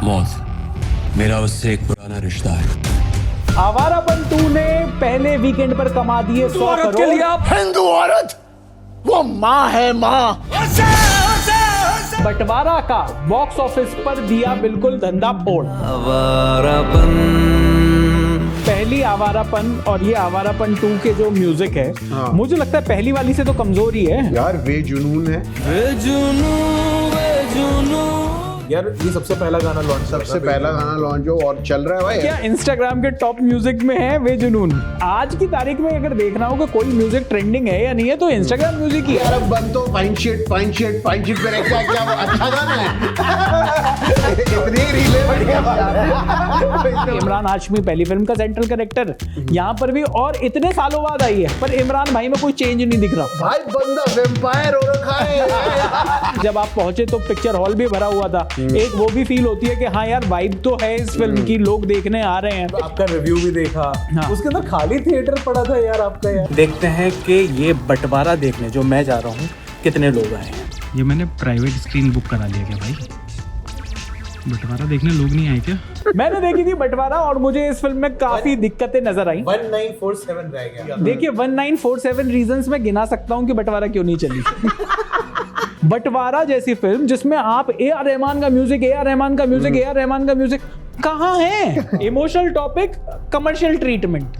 मौत मेरा उससे एक पुराना रिश्ता है। आवारापन 2 ने पहले वीकेंड पर कमा दिए 100 औरत के लिए करोड़। आप हिंदू औरत, वो माँ है माँ। बंटवारा का बॉक्स ऑफिस पर दिया बिल्कुल धंधा फोड़। पहली आवारापन और ये आवारापन 2 के जो म्यूजिक है, मुझे लगता है पहली वाली से तो कमजोर ही है यार। वे जुनून है, यार ये सबसे पहला गाना लॉन्च, सबसे पहला गाना लॉन्च हो और चल रहा है भाई। क्या इंस्टाग्राम के टॉप म्यूजिक में है वे जुनून। आज की तारीख में अगर देखना हो कि कोई म्यूजिक ट्रेंडिंग है या नहीं है तो इंस्टाग्राम म्यूजिक ही यार है। अब बन तो फाइन शीट पे रह क्या वो अच्छा गाना है। इतनी रीले बढ़ गया। इमरान हाशमी पहली फिल्म का सेंट्रल कैरेक्टर, यहाँ पर भी और इतने सालों बाद आई है, पर इमरान भाई में कोई चेंज नहीं दिख रहा। भाई बंदा वेम्पायर हो रखा है। जब आप पहुंचे तो पिक्चर हॉल भी भरा हुआ था। एक वो भी फील होती है कि हाँ यार वाइब तो है इस फिल्म की, लोग देखने आ रहे हैं। आपका रिव्यू भी देखा, हाँ। उसके अंदर खाली थिएटर पड़ा था यार आपका। यार देखते हैं कि ये बंटवारा देखने जो मैं जा रहा हूँ कितने लोग आए हैं। ये मैंने प्राइवेट स्क्रीन बुक करा लिया क्या भाई? बंटवारा देखने लोग नहीं आए क्या? मैंने देखी थी बंटवारा और मुझे इस फिल्म में काफी दिक्कतें नजर आई। 1947 रह गया। देखिए 1947 रीजंस मैं गिना सकता हूँ कि बंटवारा क्यों नहीं चली। बंटवारा जैसी फिल्म जिसमें आप ए आर रहमान का म्यूजिक कहाँ है? Emotional topic, commercial treatment.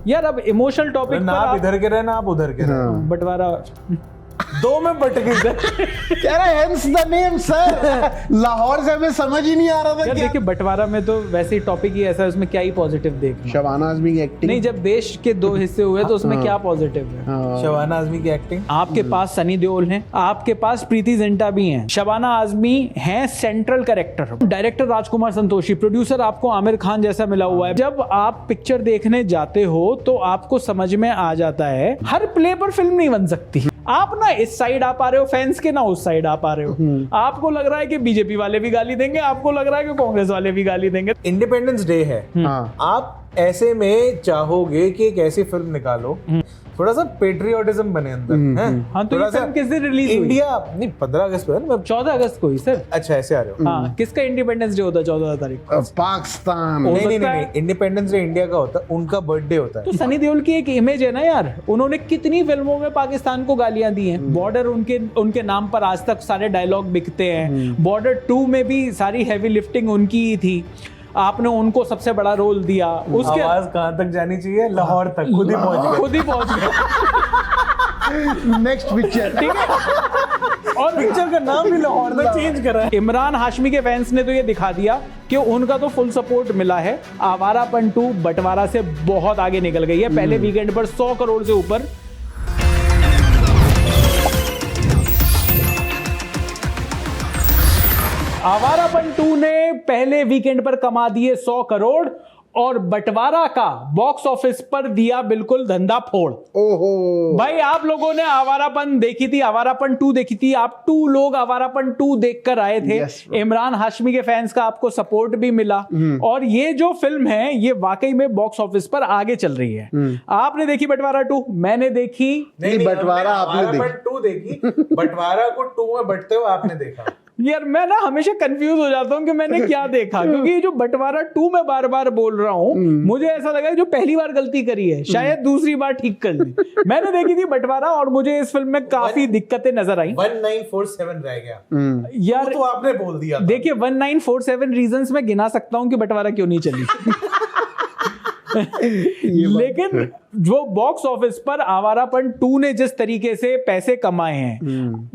यार अब इमोशनल टॉपिक ना आप इधर के रहे ना आप उधर के रहे, बंटवारा दो में बट गए। कह रहा है hence the name sir. Lahore से हमें समझ ही नहीं आ रहा था यार क्या। देखिए बंटवारा में तो वैसे ही टॉपिक ही ऐसा है, उसमें क्या ही पॉजिटिव देखना। शबाना आजमी की एक्टिंग नहीं, जब देश के दो हिस्से हुए तो उसमें क्या पॉजिटिव है? शबाना आजमी की एक्टिंग। आपके पास सनी देओल हैं, आपके पास प्रीति जिंटा भी हैं, शबाना आजमी हैं central character, director Rajkumar Santoshi, producer आपको आमिर खान जैसा मिला हुआ है। जब आप पिक्चर देखने जाते हो तो आपको समझ में आ जाता है हर प्ले पर फिल्म नहीं बन सकती। आप ना इस साइड आ पा रहे हो फैंस के, ना उस साइड आ पा रहे हो। आपको लग रहा है कि बीजेपी वाले भी गाली देंगे, आपको लग रहा है कि कांग्रेस वाले भी गाली देंगे। इंडिपेंडेंस डे है, आप ऐसे में चाहोगे कि एक ऐसी फिल्म निकालो थोड़ा सा पेट्रियोटिज्म बने अंदर हैं? हाँ तो ये फिल्म किस दिन रिलीज हुई? इंडिया नहीं 15 अगस्त को है ना? 14 अगस्त को ही सर। अच्छा ऐसे आ रहे हो। हाँ, किसका इंडिपेंडेंस डे होता है 14 तारीख को? पाकिस्तान। नहीं, इंडिपेंडेंस डे इंडिया का होता है, उनका बर्थडे होता है। तो सनी देओल की एक इमेज है ना यार, उन्होंने कितनी फिल्मों में पाकिस्तान को गालियां दी हैं। बॉर्डर उनके नाम पर आज तक सारे डायलॉग बिकते हैं। बॉर्डर 2 में भी सारी हैवी लिफ्टिंग उनकी ही थी, आपने उनको सबसे बड़ा रोल दिया। उसके आवाज कहाँ तक जानी चाहिए? लाहौर तक खुद ही पहुंच गए। नेक्स्ट पिक्चर ठीक है। और पिक्चर का नाम भी लाहौर तक चेंज करा है। इमरान हाशमी के फैंस ने तो ये दिखा दिया कि उनका तो फुल सपोर्ट मिला है। आवारापन 2 बंटवारा से बहुत आगे निकल गई है, पहले वीकेंड पर 100 करोड़ से ऊपर। आवारापन 2 ने पहले वीकेंड पर कमा दिए 100 करोड़ और बंटवारा का बॉक्स ऑफिस पर दिया बिल्कुल धंधा फोड़। ओहो भाई आप लोगों ने आवारापन देखी थी, आवारापन 2 देखी थी, आप 2 लोग आवारापन 2 देखकर आए थे। Yes, इमरान हाशमी के फैंस का आपको सपोर्ट भी मिला और ये जो फिल्म है ये वाकई में बॉक्स ऑफिस पर आगे चल रही है। आपने देखी बंटवारा 2, मैंने देखी नहीं, बंटवारा आपने देखी। बंटवारा को 2 में बंटते हुए आपने देखा। यार मैं ना हमेशा कंफ्यूज हो जाता हूँ कि मैंने क्या देखा, क्योंकि ये जो बंटवारा 2 मैं बार बार बोल रहा हूँ, मुझे ऐसा लगा कि जो पहली बार गलती करी है शायद दूसरी बार ठीक कर ली। मैंने देखी थी बंटवारा और मुझे इस फिल्म में काफी दिक्कतें नजर आई। 1947 रह गया यार तो आपने बोल दिया था। देखिए 1947 रीजंस मैं गिना सकता हूँ कि बंटवारा क्यों नहीं चली। लेकिन जो बॉक्स ऑफिस पर आवारापन 2 ने जिस तरीके से पैसे कमाए हैं,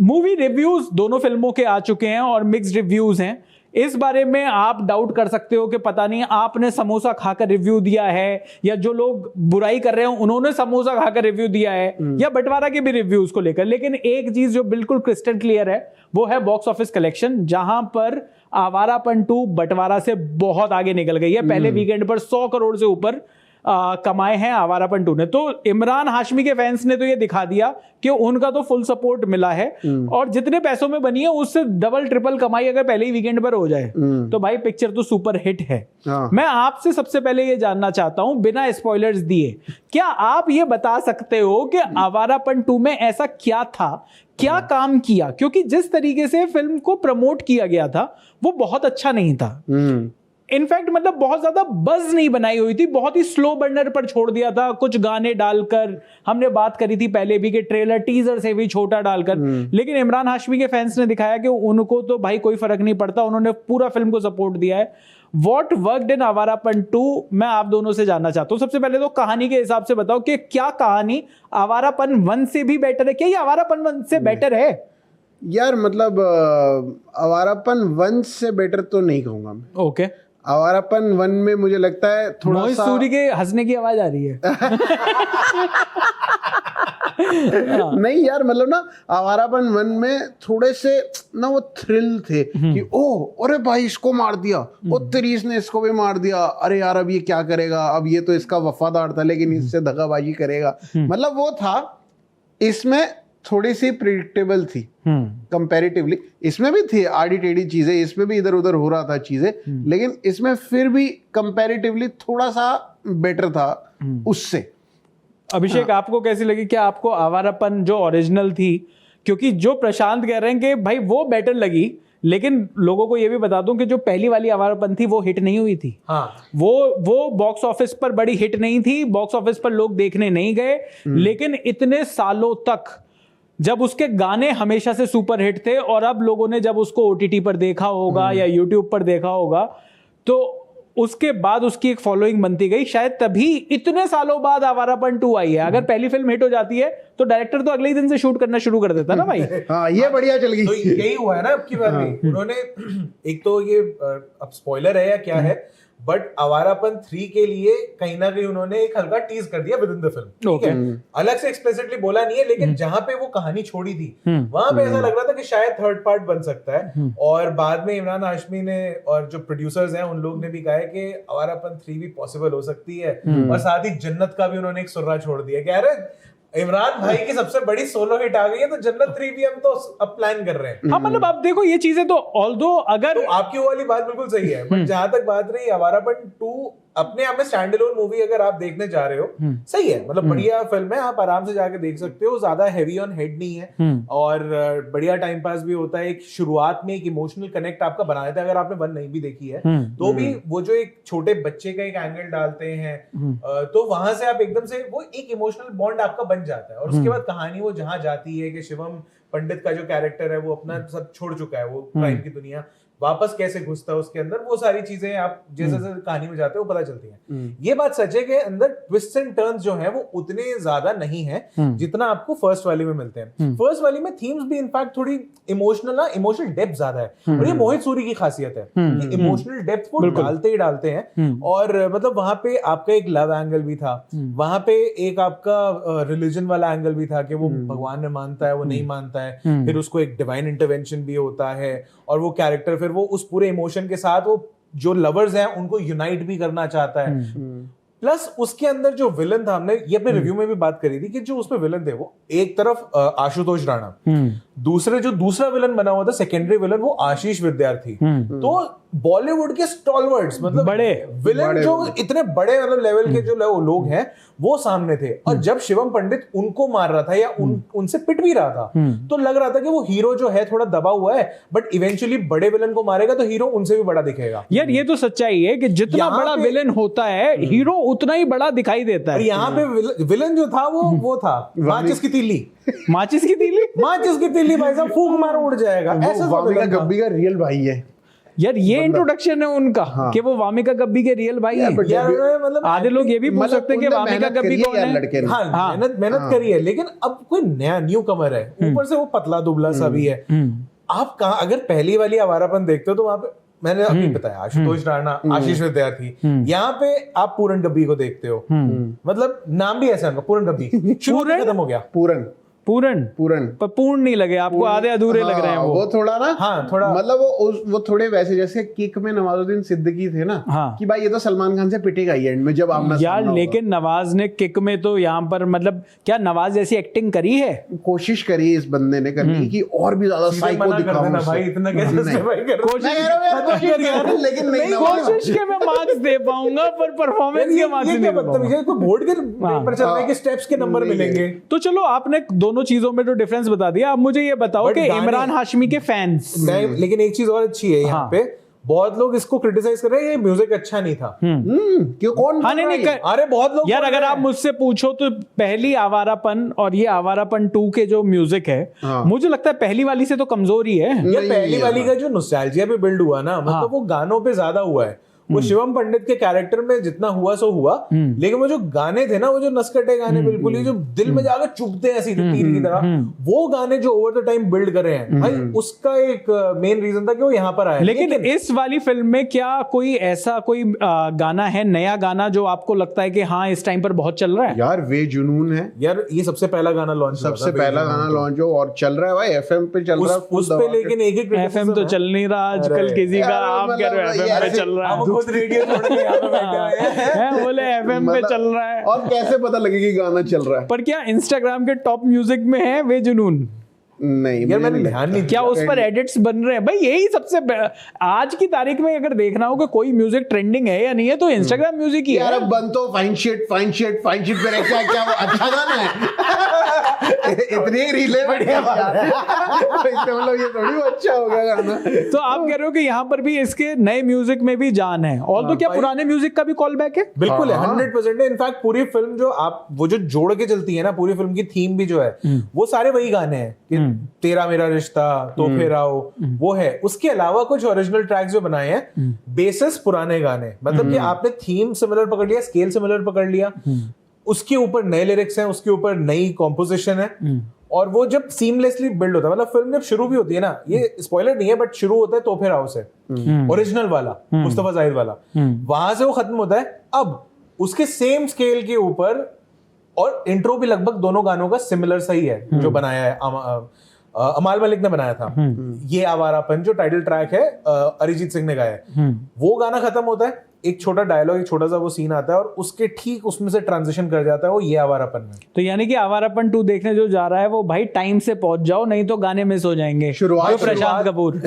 मूवी रिव्यूज दोनों फिल्मों के आ चुके हैं और मिक्स्ड रिव्यूज हैं। इस बारे में आप डाउट कर सकते हो कि पता नहीं आपने समोसा खाकर रिव्यू दिया है या जो लोग बुराई कर रहे हैं उन्होंने समोसा खाकर रिव्यू दिया है या बंटवारा के भी रिव्यूज को लेकर। लेकिन एक चीज जो बिल्कुल क्रिस्टल क्लियर है वो है बॉक्स ऑफिस कलेक्शन, जहां पर आवारापन 2 बंटवारा से बहुत आगे निकल गई है। पहले वीकेंड पर 100 करोड़ से ऊपर कमाए हैं आवारापन 2 ने। तो इमरान हाशमी के फैंस ने तो ये दिखा दिया कि उनका तो फुल सपोर्ट मिला है, और जितने पैसों में बनी है उससे डबल ट्रिपल कमाई अगर पहले ही वीकेंड पर हो जाए तो भाई पिक्चर तो सुपर हिट है। मैं आपसे सबसे पहले ये जानना चाहता हूं बिना स्पॉयलर्स दिए, क्या आप ये बता सकते हो कि आवारापन 2 में ऐसा क्या था, क्या काम किया? क्योंकि जिस तरीके से फिल्म को प्रमोट किया गया था वो बहुत अच्छा नहीं था। इनफैक्ट मतलब बहुत ज्यादा बज नहीं बनाई हुई थी, बहुत ही स्लो बर्नर पर छोड़ दिया था, कुछ गाने डालकर। हमने बात करी थी पहले भी कि ट्रेलर टीजर से भी छोटा डालकर। लेकिन इमरान हाशमी के फैंस ने दिखाया कि उनको तो भाई कोई फर्क नहीं पड़ता, उन्होंने पूरा फिल्म को सपोर्ट दिया है। वॉट वर्कड इन आवारापन 2, मैं आप दोनों से जानना चाहता हूं। सबसे पहले तो कहानी के हिसाब से बताओ कि क्या कहानी आवारापन 1 से भी बेटर है? क्या ये आवारापन 1 से बेटर है? यार मतलब आवारापन 1 से बेटर तो नहीं कहूंगा मैं। ओके, आवारापन 1 में मुझे लगता है थोड़ा मोहित सा सूरी के हंसने की आवाज आ रही है। नहीं यार, मतलब ना आवारापन 1 में थोड़े से ना वो थ्रिल थे कि ओ अरे भाई इसको मार दिया, ओ तरीस ने इसको भी मार दिया, अरे यार अब ये क्या करेगा, अब ये तो इसका वफादार था लेकिन इससे दगाबाजी करेगा, मतलब वो था। इसमें थोड़ी सी प्रिडिक्टेबल थी कंपैरेटिवली, इसमें भी थी आड़ी टेढ़ी चीजें, इसमें भी इधर उधर हो रहा था चीजें, लेकिन इसमें फिर भी कंपैरेटिवली थोड़ा सा बेटर था उससे। अभिषेक, आपको कैसी लगी? क्या आपको आवारापन जो ओरिजिनल थी, क्योंकि जो प्रशांत कह रहे हैं कि भाई वो बेटर लगी, लेकिन लोगों को ये भी बता दूं कि जो पहली वाली आवारापन थी वो हिट नहीं हुई थी। वो बॉक्स ऑफिस पर बड़ी हिट नहीं थी, बॉक्स ऑफिस पर लोग देखने नहीं गए, लेकिन इतने सालों तक जब उसके गाने हमेशा से सुपर हिट थे, और अब लोगों ने जब उसको ओटीटी पर देखा होगा या यूट्यूब पर देखा होगा, तो उसके बाद उसकी एक फॉलोइंग बनती गई। शायद तभी इतने सालों बाद आवारापन 2 आई है। अगर पहली फिल्म हिट हो जाती है तो डायरेक्टर तो अगले ही दिन से शूट करना शुरू कर देता ना भाई। हाँ, ये बढ़िया चल गई। तो यही हुआ है ना अब की बार भी। उन्होंने एक तो ये अब स्पॉइलर है या क्या है, बट आवारापन 3 के लिए कहीं ना कहीं उन्होंने एक हल्का टीज कर दिया विद इन द फिल्म, ठीक है? अलग से एक्सप्लिसिटली बोला नहीं है, लेकिन जहां पे वो कहानी छोड़ी थी वहां पे ऐसा लग रहा था कि शायद थर्ड पार्ट बन सकता है। और बाद में इमरान हाशमी ने और जो प्रोड्यूसर्स हैं उन लोग ने भी कहा है कि आवारापन 3 भी पॉसिबल हो सकती है, और साथ ही जन्नत का भी उन्होंने एक सुर्रा छोड़ दिया। कह रहे इमरान भाई की सबसे बड़ी सोलो हिट आ गई है, तो जन्नत 3 भी हम तो अब प्लान कर रहे हैं। हाँ, मतलब आप देखो ये चीजें तो ऑल्दो अगर तो आपकी वो वाली बात बिल्कुल सही है, बट जहां तक बात रही आवारापन 2 अपने आप में स्टैंड अलोन मूवी अगर आप देखने जा रहे हो, सही है, मतलब बढ़िया फिल्म है, आप आराम से जाके देख सकते हो, ज्यादा हैवी ऑन हेड नहीं है, और बढ़िया टाइम पास भी होता है। एक शुरुआत में एक इमोशनल कनेक्ट आपका बना देता है, अगर आपने 1 नहीं भी देखी है तो भी वो जो एक छोटे बच्चे का एक एंगल डालते हैं, तो वहां से आप एकदम से वो एक इमोशनल बॉन्ड आपका बन जाता है। और उसके बाद कहानी वो जहां जाती है कि शिवम पंडित का जो कैरेक्टर है वो अपना सब छोड़ चुका है, वो क्राइम की दुनिया वापस कैसे घुसता है उसके अंदर, वो सारी चीजें आप जैसे जैसे कहानी में जाते हो पता चलती हैं। ये बात सच है कि अंदर ट्विस्ट एंड टर्न्स जो हैं वो उतने ज्यादा नहीं है जितना आपको फर्स्ट वाली में मिलते हैं। फर्स्ट वाली में थीम्स भी इनफैक्ट थोड़ी इमोशनल डेप्थ ज्यादा है, और ये मोहित सूरी की खासियत है कि इमोशनल डेप्थ को डालते ही डालते हैं। और मतलब वहां पे आपका एक लव एंगल भी था, वहां पे एक आपका रिलीजन वाला एंगल भी था कि वो भगवान में मानता है, वो नहीं मानता है, फिर उसको एक डिवाइन इंटरवेंशन भी होता है, और वो कैरेक्टर फिर वो उस पूरे इमोशन के साथ वो जो लवर्स हैं उनको यूनाइट भी करना चाहता है। प्लस उसके अंदर जो विलन था, हमने ये अपने रिव्यू में भी बात करी थी कि जो उसमें विलन थे वो एक तरफ आशुतोष राणा, दूसरा विलन बना हुआ था सेकेंडरी विलन वो आशीष विद्यार्थी। तो बॉलीवुड के स्टॉलवर्ड्स, मतलब बड़े विलन जो इतने बड़े मतलब लेवल के जो लोग हैं वो सामने थे। और जब शिवम पंडित उनको मार रहा था या उनसे पिट भी रहा था, तो लग रहा था कि वो हीरो जो है थोड़ा दबा हुआ है, बट इवेंचुअली बड़े विलन को मारेगा तो हीरो उनसे भी बड़ा दिखेगा। यार ये तो सच्चाई है कि जितना बड़ा विलन होता है हीरो उतना ही बड़ा दिखाई देता है। यहाँ पे विलन जो था वो था माचिस की तीली। माचिस की तीली भाई साहब, फूंक मारो उड़ जाएगा, ऐसा वामिका गब्बी का रियल भाई है यार। ये इंट्रोडक्शन है उनका कि वो वामिका गब्बी के रियल भाई हैं। मतलब आधे लोग ये भी पूछ सकते हैं कि वामिका गब्बी कौन है। लड़के ने हाँ, मेहनत करी है, लेकिन अब कोई नया न्यू कमर है, ऊपर से वो पतला दुबला सा भी है। आप कहाँ अगर पहली वाली आवारापन देखते हो तो वहां पे मैंने अभी बताया आशुतोष राणा, आशीष विद्यार्थी, यहाँ पे आप पूरन गब्बी को देखते हो, मतलब नाम भी ऐसा है पूरन गब्बी, शुरू खत्म हो गया। पूर्ण पर पूर्ण नहीं लगे आपको, आधे अधूरे लग रहे हैं वो थोड़ा ना, हाँ थोड़ा मतलब वो थोड़े वैसे जैसे किक में नवाजुद्दीन सिद्दीकी थे ना, हाँ। कि भाई ये तो सलमान खान से पिटेगा ही एंड में जब आमना यार, सामना लेकिन नवाज ने किक में तो यहाँ पर मतलब क्या नवाज जैसी एक्टिंग करी है? होगा। कोशिश करी इस बंदे ने करने की कि और भी ज्यादा साइको मना कर दिखाऊं देना उससे। भाई, इतना कैसे justify कर रहे हो? मैं कह रहा हूँ यार, कोशिश कर यार, लेकिन नहीं कोशिश के मैं मार्क्स दे पाऊंगा पर परफॉर्मेंस के मार्क्स ये नहीं क्या दे बदतमीजी पाऊंगा। है? कोई बोर्ड के पेपर चल रहा है कि स्टेप्स के नंबर नहीं, मिलेंगे? तो चलो, आपने दोनों चीजों में तो डिफरेंस बता दिया, अब मुझे ये बताओ But कि गाने- इमरान हाशमी के फैंस, लेकिन एक चीज और अच्छी है यहाँ हाँ। पे, बहुत लोग इसको क्रिटिसाइज कर रहे हैं ये म्यूजिक अच्छा नहीं था। क्यों, कौन हाँ बोल रहा नहीं है? नहीं, अरे बहुत लोग यार बोल अगर रहे आप हैं। मुझसे पूछो तो पहली आवारापन और ये आवारापन 2 के जो म्यूजिक है, हाँ। मुझे लगता है पहली वाली से तो कमजोर ही है। ये नहीं पहली है, वाली का जो नॉस्टैल्जिया पे बिल्ड हुआ ना, मतलब हाँ। वो गानों पे ज्यादा हुआ है। वो शिवम पंडित के कैरेक्टर में जितना हुआ सो हुआ, लेकिन वो जो गाने थे ना, वो जो नसकटे गाने बिल्कुल ही जो दिल में जाकर चुभते हैं सीधे तीर की तरह, वो गाने जो ओवर द टाइम बिल्ड करे हैं भाई, उसका एक मेन रीजन था कि वो यहाँ पर आया। लेकिन इस वाली फिल्म में क्या कोई ऐसा कोई गाना है, नया गाना जो आपको लगता है कि हाँ इस टाइम पर बहुत चल रहा है? यार वे जुनून है, यार ये सबसे पहला गाना लॉन्च, सबसे पहला गाना लॉन्च हो और चल रहा है भाई, एफएम पे चल रहा है उस पे, लेकिन एक एक एफएम तो चल नहीं रहा आजकल किसी का, यार, आप कह रहे हो मतलब एफएम पे ऐसे- चल रहा है, रेडियो छोड़ के यहाँ पे बैठे हुए हैं। हैं, बोले एफएम पे मतलब- चल रहा है। और कैसे पता लगे कि गाना चल रहा है? पर क्या इंस्टाग्राम के टॉप म्यूजिक में है वे जुनून? नहीं, यार मुझे मैंने नहीं ध्यान नहीं क्या उस पर एडिट्स बन रहे हैं भाई? यही सबसे आज की तारीख में अगर देखना हो कि कोई म्यूजिक ट्रेंडिंग है या नहीं है तो इंस्टाग्राम म्यूजिक ही यार, है। अब बन तो फाइन शिट पे रहता, क्या वो अच्छा गाना है? इतनी रीले बढ़िया यार, इसका मतलब ये थोड़ी वो अच्छा होगा गाना। तो आप कह रहे हो कि यहाँ पर भी इसके नए म्यूजिक में भी जान है, और तो क्या भाई। पुराने म्यूजिक का भी कॉल बैक है? बिल्कुल है, 100% है। इनफैक्ट पूरी फिल्म जो आप वो जो जोड़ के चलती है ना, पूरी फिल्म की थीम भी जो है वो सारे वही गाने हैं कि तेरा मेरा रिश्ता, तो फिर आओ, वो है। उसके अलावा कुछ ओरिजिनल ट्रैक्स जो बनाए हैं बेसिस पुराने गाने, मतलब कि आपने थीम सिमिलर पकड़ लिया, स्केल सिमिलर पकड़ लिया, उसके ऊपर नए लिरिक्स हैं, उसके ऊपर नई कॉम्पोजिशन है, और वो जब सीमलेसली बिल्ड होता है, मतलब फिल्म जब शुरू भी होती है ना, ये स्पॉइलर नहीं है बट शुरू होता है तो फिर आओ से, ओरिजिनल वाला, मुस्तफा जाहिद वाला, वहां से वो खत्म होता है। अब उसके सेम स्केल के ऊपर, और इंट्रो भी लगभग दोनों गानों का सिमिलर सही है जो बनाया है अमाल मलिक ने बनाया था। ये आवारापन जो टाइटल ट्रैक है अरिजीत सिंह ने गाया है, वो गाना खत्म होता है, एक छोटा डायलॉग, एक छोटा सा वो सीन आता है, और उसके ठीक उसमें से ट्रांजिशन कर जाता है वो ये आवारापन में। तो यानी कि आवारापन 2 देखने जो जा रहा है वो भाई टाइम से पहुंच जाओ, नहीं तो गाने मिस हो जाएंगे। शुरुआत- तो प्रशांत कपूर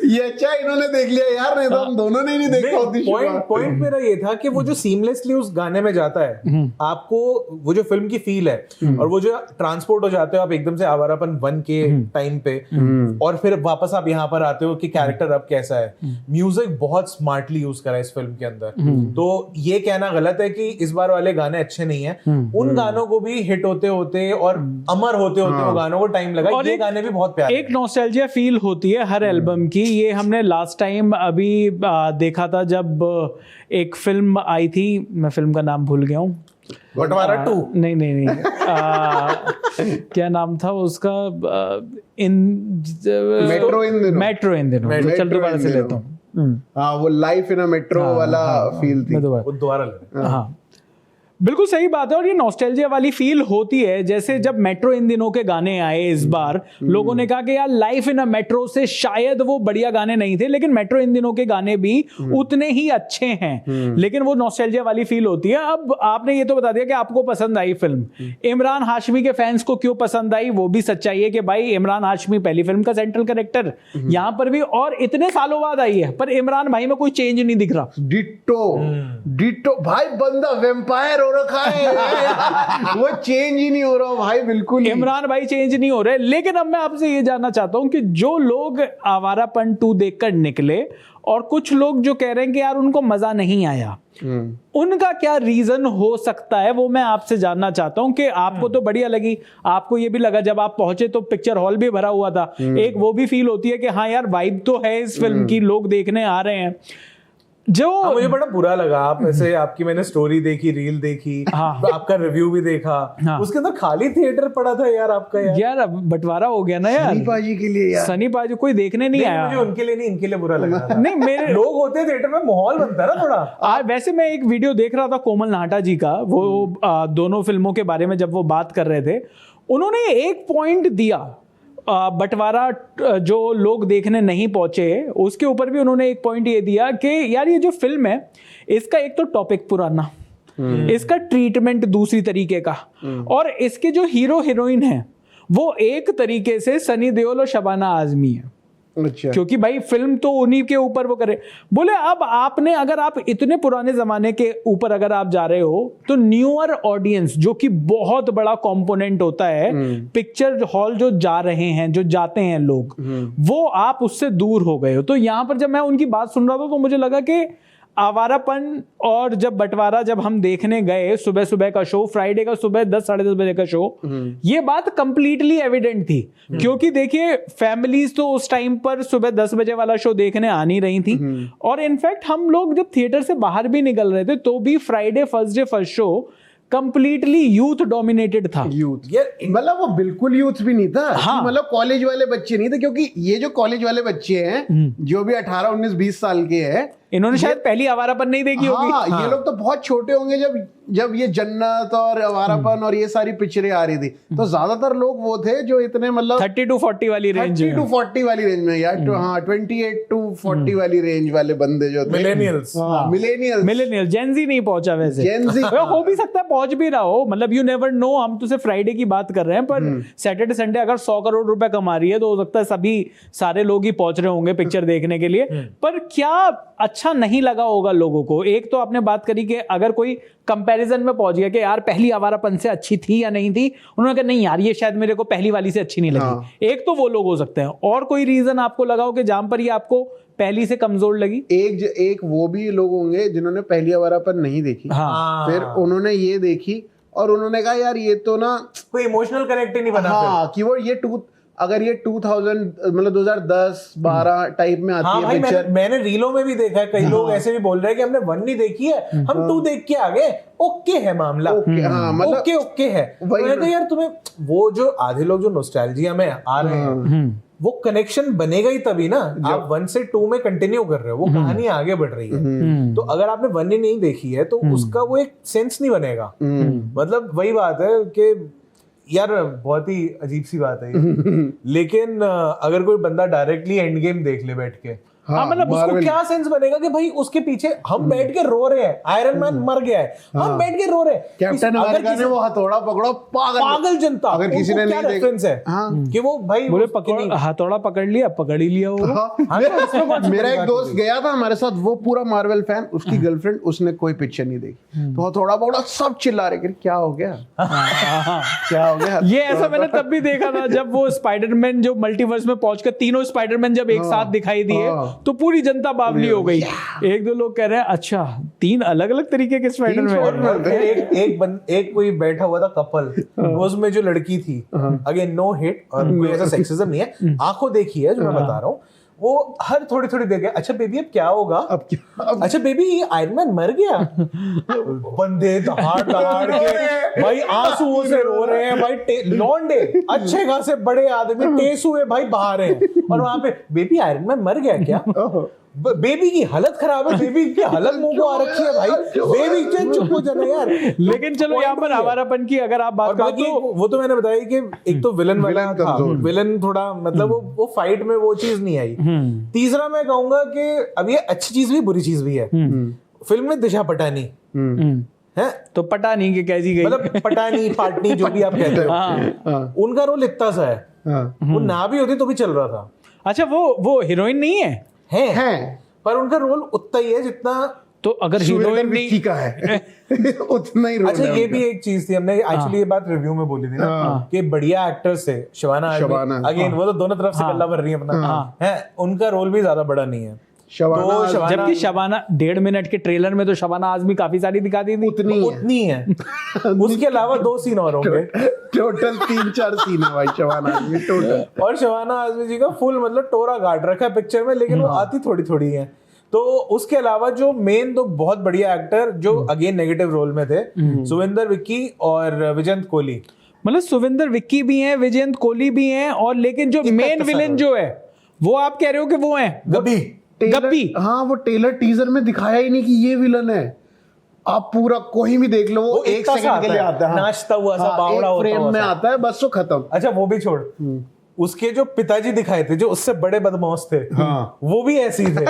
ये अच्छा इन्होंने देख लिया यार, नहीं तो हम दोनों ने नहीं देखा होती शुरुआत। पॉइंट मेरा ये था कि वो जो सीमलेसली उस गाने में जाता है, आपको वो जो फिल्म की फील है, और वो जो ट्रांसपोर्ट हो जाते हो आप एकदम से आवारापन 1 के टाइम पे, और फिर वापस आप यहाँ पर आते हो कि कैरेक्टर अब कैसा है। म्यूजिक बहुत स्मार्टली यूज करा है इस फिल्म के अंदर, तो ये कहना गलत है कि इस बार वाले गाने अच्छे नहीं है। उन गानों को भी हिट होते होते और अमर होते होते वो गानों को टाइम लगा। और ये एक- गाने भी बहुत प्यारे एक नॉस्टैल्जिया फील होती है हर एल्बम की। ये हमने लास्ट टाइम अभी देखा था जब एक फिल्म आई थी, मैं फिल्म का नाम भूल गया हूँ, बंटवारा 2। नहीं नहीं नहीं क्या नाम था उसका, मेट्रो इन दिनों। मेट्रो इन दिनों, तो चल मेट्रो दोबारा इन से दिनों। लेता हूँ। हाँ, वो लाइफ इन अ मेट्रो वाला फील थी। मैं दोबारा, वो दोबारा ले। हाँ बिल्कुल सही बात है। और ये नॉस्टैल्जिया वाली फील होती है, जैसे जब मेट्रो इन दिनों के गाने आए इस बार, लोगों ने कहा कि यार लाइफ इन अ मेट्रो से शायद वो बढ़िया गाने नहीं थे, लेकिन मेट्रो इन दिनों के गाने भी उतने ही अच्छे हैं, लेकिन वो नॉस्टैल्जिया वाली फील होती है। अब आपने ये तो बता दिया कि आपको पसंद आई फिल्म, इमरान हाशमी के फैंस को क्यों पसंद आई वो भी सच्चाई है कि भाई इमरान हाशमी पहली फिल्म का सेंट्रल कैरेक्टर, यहां पर भी, और इतने सालों बाद आई है, पर इमरान भाई में कोई चेंज नहीं दिख रहा। डिट्टो भाई, बंदा वेम्पायर हो रखा है वो चेंज ही नहीं हो रहा भाई, बिल्कुल ही। इमरान भाई चेंज नहीं हो रहे। लेकिन अब मैं आपसे ये जानना चाहता हूं कि जो लोग आवारापन 2 देखकर निकले, और कुछ लोग जो कह रहे हैं कि यार उनको मजा नहीं आया, उनका क्या रीजन हो सकता है, वो मैं आपसे जानना चाहता हूं। कि आपको तो बढ़िया लगी, आपको ये भी लगा जब आप पहुंचे तो पिक्चर हॉल भी भरा हुआ था, एक वो भी फील होती है कि हाँ यार वाइब तो है इस फिल्म की, लोग देखने आ रहे हैं। जो मुझे बड़ा बुरा लगा। आप ऐसे आपकी मैंने स्टोरी देखी, रील देखी, आपका रिव्यू भी देखा, उसके अंदर खाली थिएटर पड़ा था यार आपका। यार अब बंटवारा हो गया ना यार सनी पाजी के लिए यार। सनी पाजी कोई देखने नहीं आया। मुझे उनके लिए नहीं, इनके लिए बुरा लगा था। नहीं मेरे लोग होते हैं थिएटर में, माहौल बनता है ना थोड़ा। वैसे मैं एक वीडियो देख रहा था कोमल नाहटा जी का, वो दोनों फिल्मों के बारे में जब वो बात कर रहे थे, उन्होंने एक पॉइंट दिया बंटवारा जो लोग देखने नहीं पहुंचे, उसके ऊपर भी उन्होंने एक पॉइंट ये दिया कि यार ये जो फिल्म है इसका एक तो टॉपिक पुराना, इसका ट्रीटमेंट दूसरी तरीके का, और इसके जो हीरो हीरोइन है वो एक तरीके से सनी देओल और शबाना आजमी है। अच्छा। क्योंकि भाई फिल्म तो उन्हीं के ऊपर वो करे। बोले अब आपने, अगर आप इतने पुराने जमाने के ऊपर अगर आप जा रहे हो तो न्यूअर ऑडियंस, जो कि बहुत बड़ा कंपोनेंट होता है पिक्चर हॉल जो जा रहे हैं, जो जाते हैं लोग, वो आप उससे दूर हो गए हो। तो यहां पर जब मैं उनकी बात सुन रहा था तो मुझे लगा कि आवारापन और जब बंटवारा जब हम देखने गए, सुबह सुबह का शो, फ्राइडे का सुबह 10 साढ़े 10 बजे का शो, ये बात कंप्लीटली एविडेंट थी। क्योंकि देखिए फैमिलीज तो उस टाइम पर सुबह 10 बजे वाला शो देखने आ नहीं रही थी, और इनफैक्ट हम लोग जब थिएटर से बाहर भी निकल रहे थे तो भी Friday first day first show completely youth dominated था। यूथ मतलब वो बिल्कुल यूथ भी नहीं था। हाँ। मतलब कॉलेज वाले बच्चे नहीं थे, क्योंकि ये जो कॉलेज वाले बच्चे हैं जो भी 18 19 20 साल के हैं, इन्होंने शायद पहली आवारापन नहीं देखी होगी। हाँ, ये लोग तो बहुत छोटे होंगे जब ये जन्नत और आवारापन और ये सारी पिक्चरें आ रही थी। तो ज्यादातर लोग वो थे जो इतने मतलब 30 to 40 वाली रेंज 30 to 40 वाली रेंज में, यार हाँ 28 to 40 वाली रेंज वाले बंदे जो थे, मिलेनियल्स। मिलेनियल जेनजी नहीं पहुंचा वैसे। जेनजी हो भी सकता है पहुंच भी रहा हो, मतलब यू नेवर नो। हम तो सिर्फ फ्राइडे की बात कर रहे हैं, पर सैटरडे संडे अगर 100 करोड़ रुपए कमा रही है तो हो सकता है सभी सारे लोग ही पहुंच रहे होंगे पिक्चर देखने के लिए। पर क्या अच्छा नहीं लगा होगा लोगों को? एक तो आपने बात करी कि अगर कोई कंपैरिजन में पहुंच गया कि यार पहली आवारापन से अच्छी थी या नहीं थी, उन्होंने कहा नहीं यार ये शायद मेरे को पहली वाली से अच्छी नहीं लगी। हाँ। एक तो वो लोग हो सकते हैं, और कोई रीजन आपको लगा हो कि जहां पर ये आपको पहली से कमजोर लगी? एक वो भी लोग होंगे जिन्होंने पहली आवारापन नहीं देखी, हाँ। फिर उन्होंने ये देखी और उन्होंने कहा यार ये तो ना कोई इमोशनल कनेक्ट ही नहीं बना। हाँ, कि वो ये अगर ये 2000 मतलब 2010-12 टाइप में आती है भाई, पिक्चर। मैंने रीलों में भी देखा है, कई लोग ऐसे भी बोल रहे हैं कि हमने 1 नहीं देखी है, हम 2 देख के आ गए, ओके है मामला, ओके, हाँ, मतलब ओके है। वही तो यार तुम्हें वो जो आधे लोग जो नॉस्टैल्जिया में आ रहे हैं, वो कनेक्शन बनेगा ही तभी ना। आप 1 से 2 में कंटिन्यू कर रहे हो, वो कहानी आगे बढ़ रही है। तो अगर आपने 1 ही नहीं देखी है तो उसका वो एक सेंस नहीं बनेगा। मतलब वही बात है कि यार बहुत ही अजीब सी बात है ये। लेकिन अगर कोई बंदा डायरेक्टली एंड गेम देख ले बैठ के, हाँ, मतलब उसको क्या सेंस बनेगा कि भाई उसके पीछे हम बैठ के रो रहे हैं, आयरन मैन मर गया है, हम बैठ के रो रहे हैं, कैप्टन अमेरिका ने वो हथौड़ा पकड़ो, पागल जनता। अगर किसी ने क्या नहीं रेफरेंस है कि वो भाई बोले हथौड़ा पकड़ लिया, पकड़ ही लिया होगा। मेरा एक दोस्त गया था हमारे साथ, वो पूरा मार्वल फैन, उसकी गर्लफ्रेंड, उसने कोई पिक्चर नहीं देखी, तो हथौड़ा पकड़ा, सब चिल्ला रहे क्या हो गया, क्या हो गया। ये ऐसा मैंने तब भी देखा था जब वो स्पाइडरमैन जो मल्टीवर्स में पहुंचकर तीनों स्पाइडरमैन जब एक साथ दिखाई दिए तो पूरी जनता बावली हो गई। एक दो लोग कह रहे हैं अच्छा 3 अलग अलग तरीके के स्पाइडरमैन। एक कोई बैठा हुआ था कपल, उसमें जो लड़की थी, अगेन नो हिट और कोई ऐसा सेक्सिज्म नहीं है, आंखों देखी है जो मैं बता रहा हूँ, वो हर थोड़ी थोड़ी देर अच्छा बेबी अब क्या होगा, अच्छा बेबी ये आयरन मैन मर गया, बंदे दहाड़ के भाई आंसुओं से रो रहे हैं भाई, लौंडे अच्छे खासे बड़े आदमी टेसुए भाई बाहर हैं, और वहां पे बेबी आयरन मैन मर गया क्या, बेबी की हालत खराब है, बेबी की हालत मुंह को आ रखी है भाई, बेबी से चुप हो जाना यार। लेकिन चलो यहाँ पर आवारापन की अगर आप बात करो तो वो तो मैंने बताया कि एक तो विलन वाला था, विलन थोड़ा मतलब वो फाइट में वो चीज नहीं आई। तीसरा मैं कहूंगा कि अब ये अच्छी चीज भी बुरी चीज भी है, फिल्म में दिशा पटानी है, तो पटानी की कैसी गई, मतलब पटानी पाटनी जो भी आप कहते हो, उनका रोल इतना सा है, वो ना भी होती तो भी चल रहा था। अच्छा वो हीरोइन नहीं है, पर उनका रोल उतना ही है जितना, तो अगर हीरोइन नहीं का है उतना ही रोल। अच्छा ये भी एक चीज थी, हमने एक्चुअली ये बात रिव्यू में बोली थी ना कि बढ़िया एक्टर्स है शबाना अगेन, वो तो दोनों तरफ से गल्ला भर रही है अपना, है उनका रोल भी ज्यादा बड़ा नहीं है। जबकि शबाना 1.5 मिनट के ट्रेलर में तो शबाना आजमी काफी सारी दिखा दी थी, उतनी है उसके अलावा 2 सीन और होंगे, टोटल 3-4 सीन है भाई शबाना आजमी टोटल। और शबाना आजमी जी का फुल मतलब टोरा गाड़ रखा है पिक्चर में, लेकिन वो आती थोड़ी थोड़ी है। तो उसके अलावा जो मेन दो बहुत बढ़िया एक्टर जो अगेन नेगेटिव रोल में थे, सुविंदर विक्की और विजयंत कोहली। मतलब सुविंदर विक्की भी हैं, विजयंत कोहली भी हैं, और लेकिन जो मेन विलेन जो है वो आप कह रहे हो कि वो है गब्बी। गब्बी। हाँ, वो टेलर टीजर में दिखाया ही नहीं कि ये विलन है। आप पूरा कोई भी देख लो, वो एक इतना सा सेकंड के लिए आता है, आता है, हाँ। नाचता हुआ सा, हाँ, बावड़ा एक होता फ्रेम हुआ में सा। आता है, बस वो खत्म। अच्छा वो भी छोड़, उसके जो पिताजी दिखाए थे जो उससे बड़े बदमाश थे, हाँ। वो भी ऐसे ही थे।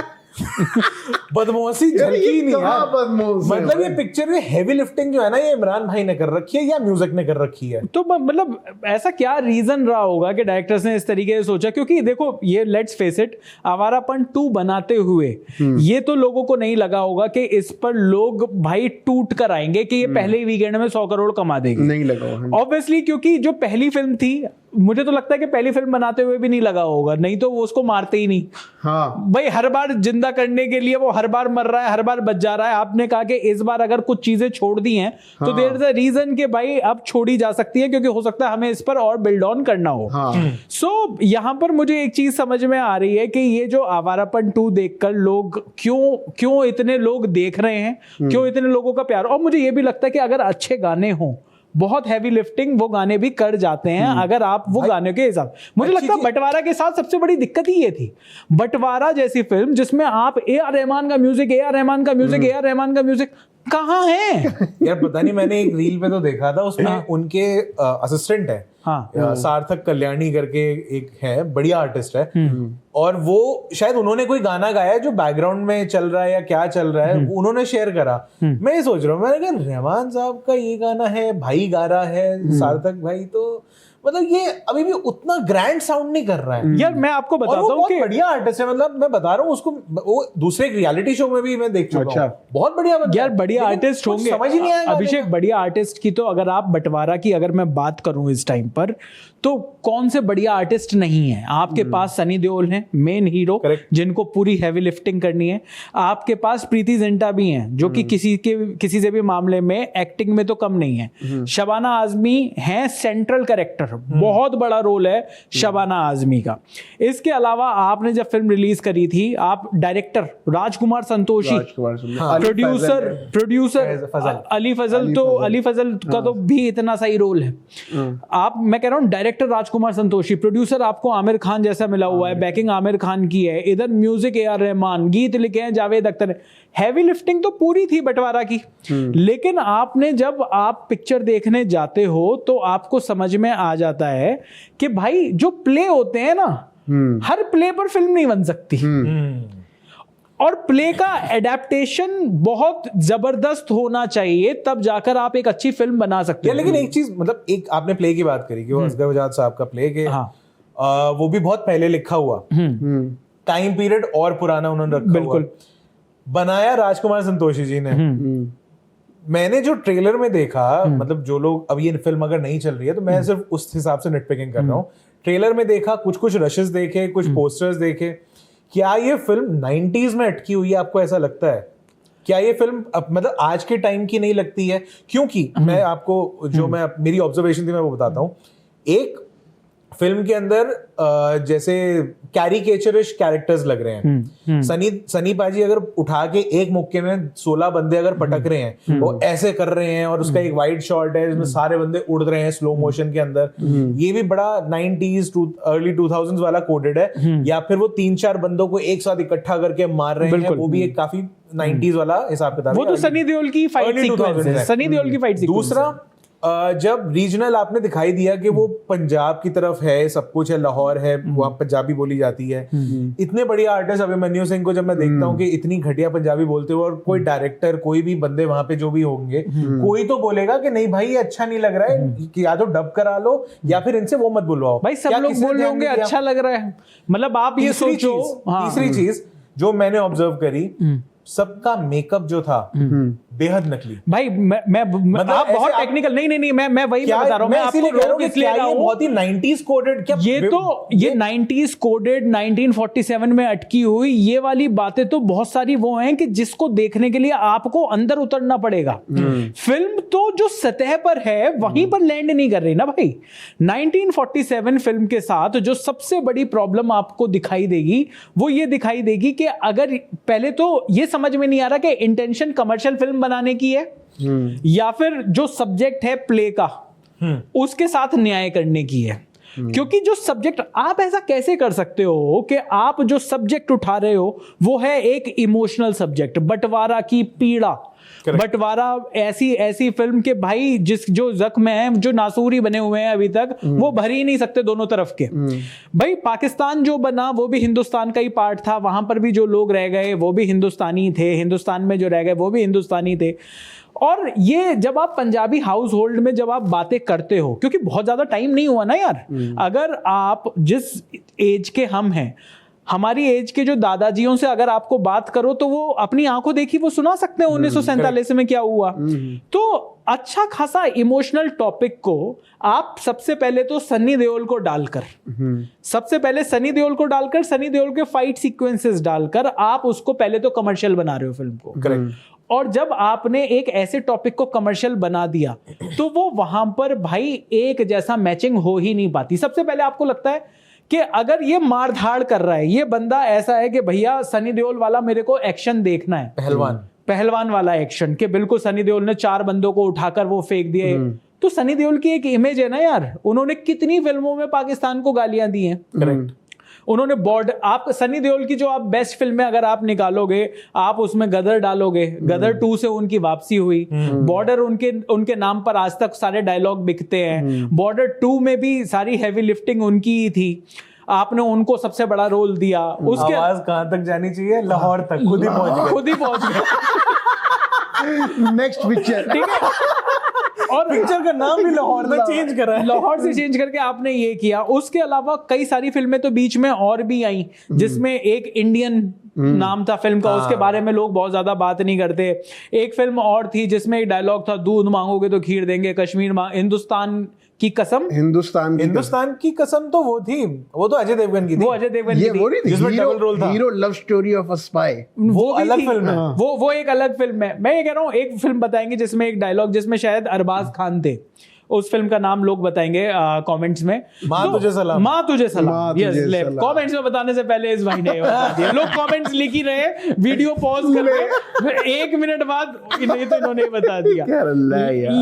बदमाशी यार, झलकी ये ही नहीं कहाँ यार। बदमाश है मतलब ये भाई? पिक्चर में हेवी लिफ्टिंग जो है ना, ये इमरान भाई ने कर रखी है या म्यूजिक ने कर रखी है? तो मतलब ऐसा क्या रीजन रहा होगा कि डायरेक्टर्स ने इस तरीके से सोचा? क्योंकि देखो, ये लेट्स फेस इट, आवारापन 2 बनाते हुए ये तो लोगों को नहीं लगा होगा कि इस पर लोग भाई टूट कर आएंगे कि ये पहले ही वीकेंड में 100 करोड़ कमा देगी। नहीं लगा होगा। ऑब्वियसली, क्योंकि जो पहली फिल्म थी, मुझे तो लगता है कि पहली फिल्म बनाते हुए भी नहीं लगा होगा, नहीं तो वो उसको मारते ही नहीं। हाँ, भाई हर बार जिंदा करने के लिए वो हर बार मर रहा है, हर बार बच जा रहा है। आपने कहा कि इस बार अगर कुछ चीजें छोड़ दी हैं तो देयर इज अ रीजन कि भाई अब छोड़ी जा सकती है, क्योंकि हो सकता है हमें इस पर और बिल्ड ऑन करना हो। हाँ। सो यहां पर मुझे एक चीज समझ में आ रही है कि ये जो आवारापन 2 देखकर लोग क्यों इतने लोग देख रहे हैं, क्यों इतने लोगों का प्यार। और मुझे ये भी लगता है कि अगर अच्छे गाने हों, बहुत हैवी लिफ्टिंग वो गाने भी कर जाते हैं अगर आप वो गाने के हिसाब। मुझे लगता है बंटवारा के साथ सबसे बड़ी दिक्कत ही ये थी। बंटवारा जैसी फिल्म जिसमें आप ए.आर. रहमान का म्यूजिक कहाँ है? यार पता नहीं, मैंने एक रील पे तो देखा था, उसमें उनके असिस्टेंट है, हाँ। सार्थक कल्याणी करके एक है, बढ़िया आर्टिस्ट है, और वो शायद उन्होंने कोई गाना गाया है जो बैकग्राउंड में चल रहा है या क्या चल रहा है, उन्होंने शेयर करा। मैं ये सोच रहा हूँ, मैंने कहा रहमान साहब का ये गाना है, भाई गा रहा है, सार्थक भाई, तो मतलब ये अभी भी उतना ग्रैंड साउंड नहीं कर रहा है। यार मैं आपको और बताता वो हूँ बहुत कि बढ़िया आर्टिस्ट है, मतलब मैं बता रहा हूँ उसको, वो दूसरे एक रियलिटी शो में भी मैं देख चुका हूँ, बहुत बढ़िया बंदा यार है। बढ़िया लेकिन आर्टिस्ट कुछ होंगे, समझ ही नहीं आएगा अभिषेक, बढ़िया आर्टिस्ट की तो अगर आप बंटवारा की अगर मैं बात करूं इस टाइम पर, तो कौन से बढ़िया आर्टिस्ट नहीं है? आपके पास सनी देओल हैं, मेन हीरो, जिनको पूरी हैवी लिफ्टिंग करनी है। आपके पास प्रीति जिंटा भी हैं, जो कि किसी से भी मामले में एक्टिंग में तो कम नहीं है। शबाना आजमी हैं सेंट्रल कैरेक्टर, बहुत बड़ा रोल है शबाना आजमी का। इसके अलावा आपने जब फिल्म रिलीज करी थी, आप डायरेक्टर राजकुमार संतोषी, प्रोड्यूसर अली फजल, तो अली फजल का तो भी इतना सही रोल है। मैं कह रहा हूँ डायरेक्टर राजकुमार संतोषी, प्रोड्यूसर आपको आमिर खान जैसा मिला हुआ है, बैकिंग आमिर खान की है, इधर म्यूजिक ए.आर. रहमान, गीत लिखे हैं जावेद अख्तर। हैवी लिफ्टिंग तो पूरी थी बंटवारा की, लेकिन आपने जब आप पिक्चर देखने जाते हो तो आपको समझ में आ जाता है कि भाई जो प्ले होते हैं ना, हर प्ले पर फिल्म नहीं बन सकती, और प्ले का एडेप्टेशन बहुत जबरदस्त होना चाहिए, तब जाकर आप एक अच्छी फिल्म बना सकते हैं। लेकिन एक चीज, मतलब एक आपने प्ले की बात करी कि वो असगर वजाद साहब का प्ले के, वो भी बहुत पहले लिखा हुआ, टाइम पीरियड और पुराना उन्होंने रखा हुआ, बनाया राजकुमार संतोषी जी ने। मैंने जो ट्रेलर में देखा, मतलब जो लोग, अब ये फिल्म अगर नहीं चल रही है तो मैं सिर्फ उस हिसाब से नेटपिकिंग कर रहा हूँ, ट्रेलर में देखा, कुछ रशेस देखे, कुछ पोस्टर्स देखे, क्या ये फिल्म 90s में अटकी हुई है? आपको ऐसा लगता है? क्या ये फिल्म मतलब आज के टाइम की नहीं लगती है? क्योंकि मैं आपको जो मेरी ऑब्जर्वेशन थी मैं वो बताता हूँ। एक फिल्म के अंदर जैसे कैरिकेचरिश कैरेक्टर्स लग रहे हैं। सनी पाजी अगर उठा के एक मुक्के में 16 बंदे अगर पटक रहे हैं, वो ऐसे कर रहे हैं, और उसका एक वाइड शॉट है जिसमें सारे बंदे उड़ रहे हैं स्लो मोशन के अंदर, ये भी बड़ा 90s अर्ली 2000s वाला कोडेड है। या फिर वो 3-4 बंदों को एक साथ इकट्ठा करके मार रहे हैं, वो भी एक काफी 90s वाला हिसाब किताब। वो तो सनी देओल की फाइट सीक्वेंस है, सनी देओल की फाइट सीक्वेंस। दूसरा, जब रीजनल आपने दिखाई दिया कि वो पंजाब की तरफ है, सब कुछ है, लाहौर है, वहाँ पंजाबी बोली जाती है। इतने बढ़िया आर्टिस्ट अभिमन्यु सिंह को जब मैं देखता हूँ कि इतनी घटिया पंजाबी बोलते हुए, और कोई डायरेक्टर, कोई भी बंदे वहां पे जो भी होंगे, कोई तो बोलेगा कि नहीं भाई ये अच्छा नहीं लग रहा है, कि या तो डब करा लो या फिर इनसे वो मत बुलवाओ। भाई सब लोग बोल रहे होंगे अच्छा लग रहा है, मतलब आप ये सोचो। तीसरी चीज जो मैंने ऑब्जर्व करी, सबका मेकअप जो था बेहद नकली। भाई मैं मतलब आप बहुत ऐसे टेक्निकल नहीं मैं वही क्या बता रहा हूँ, मैं आपको रोक इसलिए रहा हूँ, बहुत ही 90s कोडेड क्या ये 90s कोडेड 1947 में अटकी हुई ये वाली बातें तो बहुत सारी वो हैं कि जिसको देखने के लिए आपको अंदर उतरना पड़ेगा। फिल्म तो जो सतह पर है वहीं पर लैंड नहीं कर रही ना भाई। 1947 फिल्म के साथ जो सबसे बड़ी प्रॉब्लम आपको दिखाई देगी वो ये दिखाई देगी कि अगर पहले तो ये समझ में नहीं आ रहा कि इंटेंशन कमर्शियल फिल्म बनाने की है या फिर जो सब्जेक्ट है प्ले का उसके साथ न्याय करने की है। क्योंकि जो सब्जेक्ट आप ऐसा कैसे कर सकते हो कि आप जो सब्जेक्ट उठा रहे हो वो है एक इमोशनल सब्जेक्ट, बंटवारा की पीड़ा, बंटवारा ऐसी फिल्म के भाई जो जख्म है जो नासूरी बने हुए हैं अभी तक वो भर ही नहीं सकते दोनों तरफ के। भाई पाकिस्तान जो बना वो भी हिंदुस्तान का ही पार्ट था, वहां पर भी जो लोग रह गए वो भी हिंदुस्तानी थे, हिंदुस्तान में जो रह गए वो भी हिंदुस्तानी थे। और ये जब आप पंजाबी हाउस होल्ड में जब आप बातें करते हो, क्योंकि बहुत ज्यादा टाइम नहीं हुआ ना यार, अगर आप जिस एज के हम हैं, हमारी एज के जो दादाजियों से अगर आपको बात करो तो वो अपनी आंखों देखी वो सुना सकते हैं 1947 में क्या हुआ। तो अच्छा खासा इमोशनल टॉपिक को आप सबसे पहले तो सनी देओल को डालकर सनी देओल के फाइट सीक्वेंसेस डालकर आप उसको पहले तो कमर्शियल बना रहे हो फिल्म को। करेक्ट। और जब आपने एक ऐसे टॉपिक को कमर्शियल बना दिया तो वो वहां पर भाई एक जैसा मैचिंग हो ही नहीं पाती। सबसे पहले आपको लगता है कि अगर ये मारधाड़ कर रहा है, ये बंदा ऐसा है कि भैया सनी देओल वाला मेरे को एक्शन देखना है, पहलवान वाला एक्शन, कि बिल्कुल सनी देओल ने 4 बंदों को उठाकर वो फेंक दिए। तो सनी देओल की एक इमेज है ना यार, उन्होंने कितनी फिल्मों में पाकिस्तान को गालियां दी हैं। करेक्ट। उन्होंने बॉर्डर, आप सनी देओल की जो आप बेस्ट फिल्म है अगर आप निकालोगे, आप उसमें गदर डालोगे, गदर 2 से उनकी वापसी हुई, बॉर्डर उनके नाम पर आज तक सारे डायलॉग बिकते हैं, बॉर्डर 2 में भी सारी हैवी लिफ्टिंग उनकी ही थी, आपने उनको सबसे बड़ा रोल दिया। उसके आवाज कहां तक जानी चाहिए? लाहौर तक खुद ही पहुंच गए। नेक्स्ट पिक्चर, ठीक है। और पिक्चर का नाम भी लाहौर तक चेंज करा है, लाहौर से चेंज करके आपने ये किया। उसके अलावा कई सारी फिल्में तो बीच में और भी आई जिसमें एक इंडियन नाम था फिल्म का, उसके बारे में लोग बहुत ज्यादा बात नहीं करते। एक फिल्म और थी जिसमें एक डायलॉग था, दूध मांगोगे तो खीर देंगे, हिंदुस्तान की कसम तो वो थी, वो तो अजय देवगन की थी। वो नहीं थी, जिसमें डबल रोल था, hero love story of a spy. वो अलग फिल्म है। वो एक अलग फिल्म है। मैं ये कह रहा हूँ एक फिल्म बताएंगे जिसमें एक डायलॉग, जिसमें शायद अरबाज खान थे, उस फिल्म का नाम लोग बताएंगे कमेंट्स में। माँ तुझे सलाम। यस, कमेंट्स में बताने से पहले इस भाई ने बता दिया। लोग कमेंट्स लिख ही रहे, वीडियो पॉज कर रहे, 1 मिनट बाद नहीं तो इन्होंने बता दिया।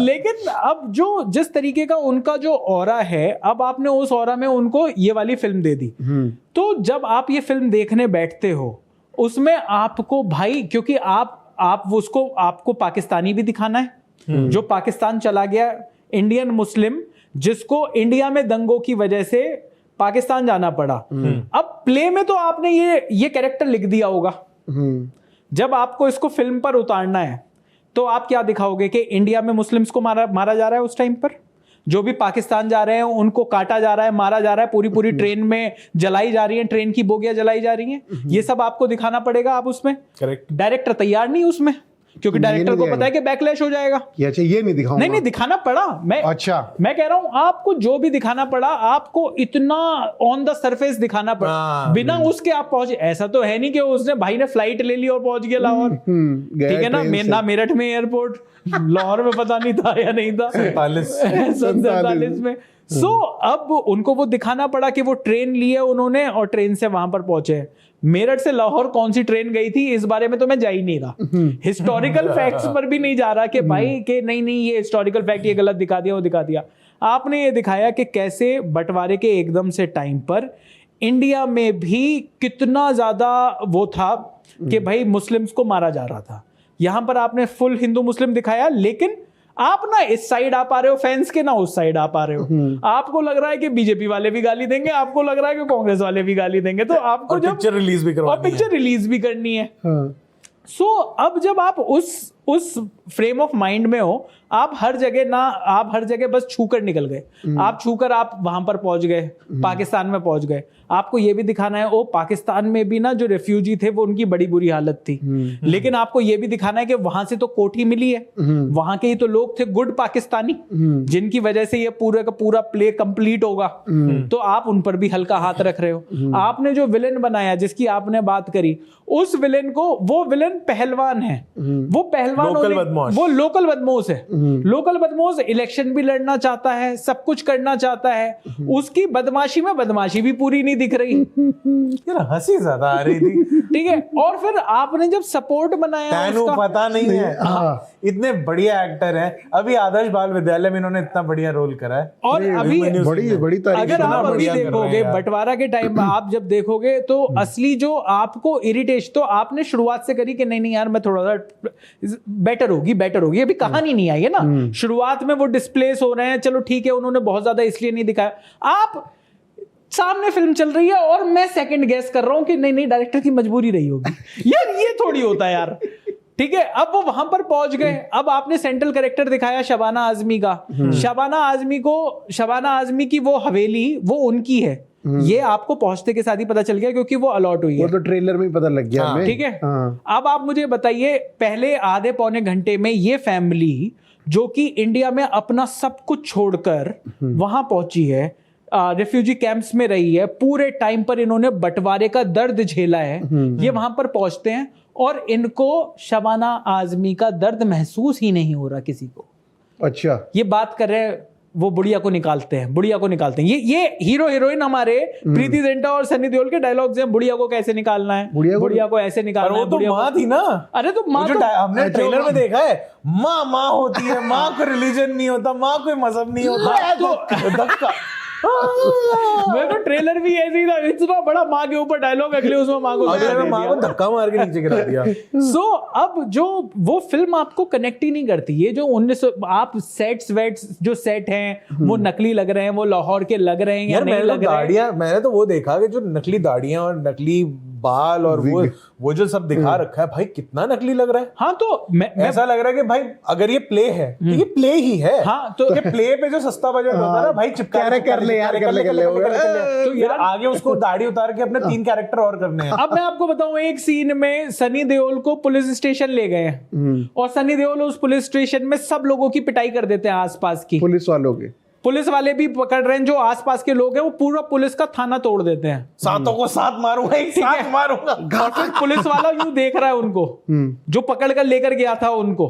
लेकिन अब जो जिस तरीके का उनका जो ऑरा है, अब आपने उस ऑरा में उनको ये वाली फिल्म दे दी। तो जब आप ये फिल्म देखने बैठते हो उसमें आपको भाई, क्योंकि आपको पाकिस्तानी भी दिखाना है, जो पाकिस्तान चला गया, इंडियन मुस्लिम जिसको इंडिया में दंगों की वजह से पाकिस्तान जाना पड़ा। अब प्ले में तो आपने ये कैरेक्टर लिख दिया होगा, जब आपको इसको फिल्म पर उतारना है तो आप क्या दिखाओगे कि इंडिया में मुस्लिम्स को मारा जा रहा है, उस टाइम पर जो भी पाकिस्तान जा रहे हैं उनको काटा जा रहा है, मारा जा रहा है, पूरी ट्रेन में जलाई जा रही है, ट्रेन की बोगियां जलाई जा रही हैं, ये सब आपको दिखाना पड़ेगा। आप उसमें करेक्ट, डायरेक्टर तैयार नहीं उसमें, क्योंकि डायरेक्टर को पता है कि बैकलैश हो जाएगा। अच्छा, ये नहीं दिखाऊंगा। नहीं दिखाना पड़ा। मैं कह रहा हूं आपको जो भी दिखाना पड़ा, आपको इतना ऑन द सरफेस दिखाना पड़ा, बिना उसके आप पहुंचे। ऐसा तो है नहीं कि उसने भाई ने फ्लाइट ले ली और पहुंच गया लाहौर, ठीक है ना मेरठ में एयरपोर्ट, लाहौर में पता नहीं था या नहीं था 47 में। सो अब उनको वो दिखाना पड़ा कि वो ट्रेन ली है उन्होंने और ट्रेन से वहां पर पहुंचे। मेरठ से लाहौर कौन सी ट्रेन गई थी इस बारे में तो मैं जा ही नहीं रहा, हिस्टोरिकल फैक्ट्स पर भी नहीं जा रहा कि भाई कि नहीं ये हिस्टोरिकल फैक्ट ये गलत दिखा दिया, वो दिखा दिया। आपने ये दिखाया कि कैसे बंटवारे के एकदम से टाइम पर इंडिया में भी कितना ज्यादा वो था कि भाई मुस्लिम्स को मारा जा रहा था। यहां पर आपने फुल हिंदू मुस्लिम दिखाया, लेकिन आप ना इस साइड आ पा रहे हो फैंस के, ना उस साइड आ पा रहे हो। आपको लग रहा है कि बीजेपी वाले भी गाली देंगे, आपको लग रहा है कि कांग्रेस वाले भी गाली देंगे, तो आपको जब पिक्चर रिलीज भी करनी है। सो अब जब आप उस फ्रेम ऑफ माइंड में हो, आप हर जगह बस छूकर निकल गए, आप छूकर आप वहां पर पहुंच गए, पाकिस्तान में पहुंच गए। आपको ये भी दिखाना है ओ पाकिस्तान में भी ना जो रेफ्यूजी थे वो उनकी बड़ी बुरी हालत थी, लेकिन आपको ये भी दिखाना है कि वहां से तो कोठी मिली है, वहां के ही तो लोग थे गुड पाकिस्तानी जिनकी वजह से ये पूरा का पूरा प्ले कंप्लीट होगा, तो आप उन पर भी हल्का हाथ रख रहे हो। आपने जो विलेन बनाया जिसकी आपने बात करी, उस विलेन को, वो विलेन पहलवान है, वो पहलवान लोकल बदमाश, वो लोकल बदमाश है, लोकल बदमाश इलेक्शन भी लड़ना चाहता है, सब कुछ करना चाहता है, उसकी बदमाशी में बदमाशी भी पूरी नहीं दिख रही। यार हंसी ज्यादा आ रही थी। ठीक है, और फिर आपने जब सपोर्ट बनाया उसका, पता नहीं है, इतने बढ़िया एक्टर है, अभी आदर्श बाल विद्यालय में इन्होंने इतना बढ़िया रोल करा है, और अभी बड़ी तारीफ, अगर आप अभी बढ़िया कर रहे देखोगे हैं यार। बंटवारा के टाइम में आप जब देखोगे तो असली जो आपको इरिटेशन, तो आपने शुरुआत से करी कि नहीं नहीं यार मैं थोड़ा सा बेटर होगी, अभी कहानी नहीं आई है ना, शुरुआत में वो डिस्प्लेस हो रहे हैं, चलो ठीक है उन्होंने बहुत ज्यादा इसलिए नहीं दिखाया, आप सामने फिल्म चल रही है और मैं सेकंड गेस कर रहा हूं कि नहीं डायरेक्टर की मजबूरी रही होगी यार, ये थोड़ी होता है यार। ठीक है, अब वो वहां पर पहुंच गए, अब आपने सेंट्रल कैरेक्टर दिखाया शबाना आजमी का, शबाना आजमी की वो हवेली वो उनकी है, ये आपको पहुंचते के साथ ही पता चल गया क्योंकि वो अलॉट हुई है, वो तो ट्रेलर में ही पता लग गया हमें। ठीक है, हाँ। अब आप मुझे बताइए पहले आधे पौने घंटे में ये फैमिली जो कि इंडिया में अपना सब कुछ छोड़कर वहां पहुंची है, रिफ्यूजी कैंप्स में रही है, पूरे टाइम पर इन्होंने बंटवारे का दर्द झेला है, ये वहां पर पहुंचते हैं और इनको शबाना आजमी का दर्द महसूस ही नहीं हो रहा किसी को। अच्छा, ये बात कर रहे हैं, वो बुढ़िया को निकालते हैं, ये हीरो हीरोइन हमारे प्रीति जिंटा और सनी देओल के डायलॉग्स हैं, बुढ़िया को कैसे निकालना है, बुढ़िया को ऐसे निकालना है, वो तो माँ थी ना, अरे तो माँ जो तो हमने ट्रेलर में देखा है, माँ होती है, माँ को रिलीजन नहीं होता, माँ कोई मजहब नहीं होता, तो धक्का। मेरे को ट्रेलर भी ऐसे ही था, इतना बड़ा माँ के ऊपर डायलॉग, अगले उसमें माँ को धक्का मार के नीचे गिरा दिया। सो अब जो वो फिल्म आपको कनेक्ट ही नहीं करती, ये जो 1900 आप सेट्स जो सेट हैं वो नकली लग रहे हैं, वो लाहौर के लग रहे हैं या नहीं लग रहे हैं। मैंने तो वो देखा कि जो नकली दाढ़ियां और नकली बाल और वो जो सब दिखा रखा है, भाई कितना नकली लग रहा है। हाँ, तो ऐसा लग रहा है कि भाई अगर ये प्ले है तो ये प्ले ही है। हाँ, तो ये प्ले पे जो सस्ता बजट होता है ना भाई, चिपका कर ले यार, तो यार आगे उसको दाढ़ी उतार के अपने 3 कैरेक्टर और करने हैं। अब मैं आपको बताऊं, एक सीन में सनी देओल को पुलिस स्टेशन ले गए हैं और सनी देओल उस पुलिस स्टेशन में सब लोगों की पिटाई कर देते हैं, आसपास की पुलिस वाले भी पकड़ रहे हैं, जो आसपास के लोग हैं वो पूरा पुलिस का थाना तोड़ देते हैं, सातों को साथ मारूंगा, एक साथ मारूंगा। और फिर पुलिस वाला यूं देख रहा है उनको, जो पकड़ कर लेकर गया था उनको,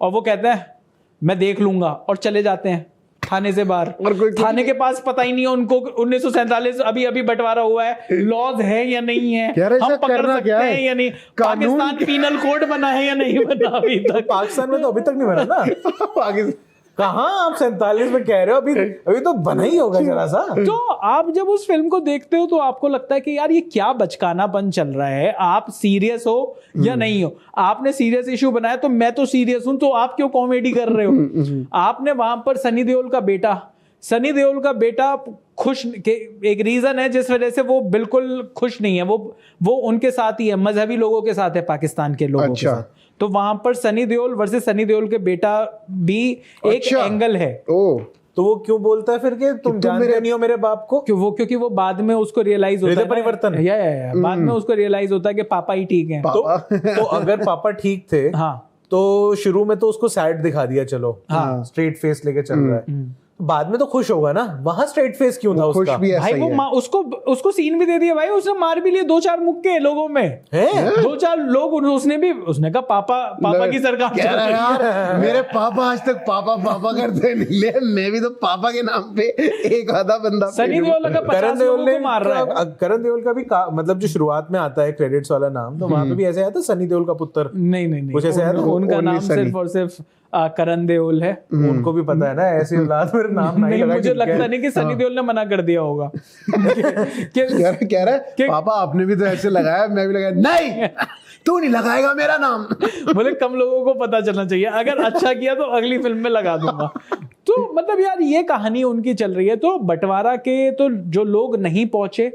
और वो कहता है मैं देख लूंगा, और चले जाते हैं थाने से बाहर। थाने के पास पता ही नहीं है उनको 1947 अभी बंटवारा हुआ है, लॉज है या नहीं है, हम पकड़ सकते हैं या नहीं, पाकिस्तान पीनल कोड बना है या नहीं बना अभी तक। पाकिस्तान में तो अभी तक नहीं बना ना। कहाँ आप 47 में कह रहे हो, अभी तो बना ही होगा जरा सा। तो आप जब उस फिल्म को देखते हो तो आपको लगता है कि यार ये क्या बचकानापन चल रहा है, आप सीरियस हो या नहीं हो, आपने सीरियस इशू बनाया तो मैं तो सीरियस हूं, तो आप क्यों कॉमेडी कर रहे हो। आपने वहां पर सनी देओल का बेटा खुश के एक रीजन है जिस वजह से वो बिल्कुल खुश नहीं है, वो उनके साथ ही है, मजहबी लोगों के साथ है, पाकिस्तान के लोगों के साथ। तो वहां पर सनी देओल वर्सेस सनी देओल के बेटा भी एक एंगल है। तो वो क्यों बोलता है फिर कि तुम जानते नहीं हो मेरे बाप को? क्योंकि वो बाद में उसको रियलाइज होता है, परिवर्तन या बाद में उसको रियलाइज होता है कि पापा ही ठीक हैं। तो अगर पापा ठीक थे, हाँ, तो शुरू में तो उसको सैड दिखा दिया, चलो हाँ, स्ट्रेट फेस लेके चल रहा है, बाद में तो खुश होगा ना, वहां स्ट्रेट फेस क्यों था उसका? भाई वो उसको सीन भी दे दिया भाई, उसने मार भी लिए 2-4 मुक्के लोगों में, 2-4 लोग, उसने कहा पापा की सरकार कह रहा है यार, मेरे पापा आज तक पापा करते नहीं ले, मैं भी तो पापा के नाम पे एक आधा बंदा। सनी देओल का 50 लोगों को मार रहा है। करण देओल का भी मतलब जो शुरुआत में आता है क्रेडिट्स वाला नाम, तो वहां पे भी ऐसे आया था सनी देओल का पुत्र, नहीं कुछ ऐसे आया था, उनका नाम सिर्फ और सिर्फ करण देओल है। उनको भी पता है ना ऐसी औलाद मेरे नाम नहीं लगा। मुझे लगता नहीं कि सनी देओल ने मना कर दिया होगा। कह रहा है पापा आपने भी तो ऐसे लगाया, मैं भी लगाया, नहीं तू नहीं लगाएगा मेरा नाम। बोले कम लोगों को पता चलना चाहिए, अगर अच्छा किया तो अगली फिल्म में लगा दूंगा। तो मतलब यार ये कहानी उनकी चल रही है। तो बंटवारा के तो जो लोग नहीं पहुंचे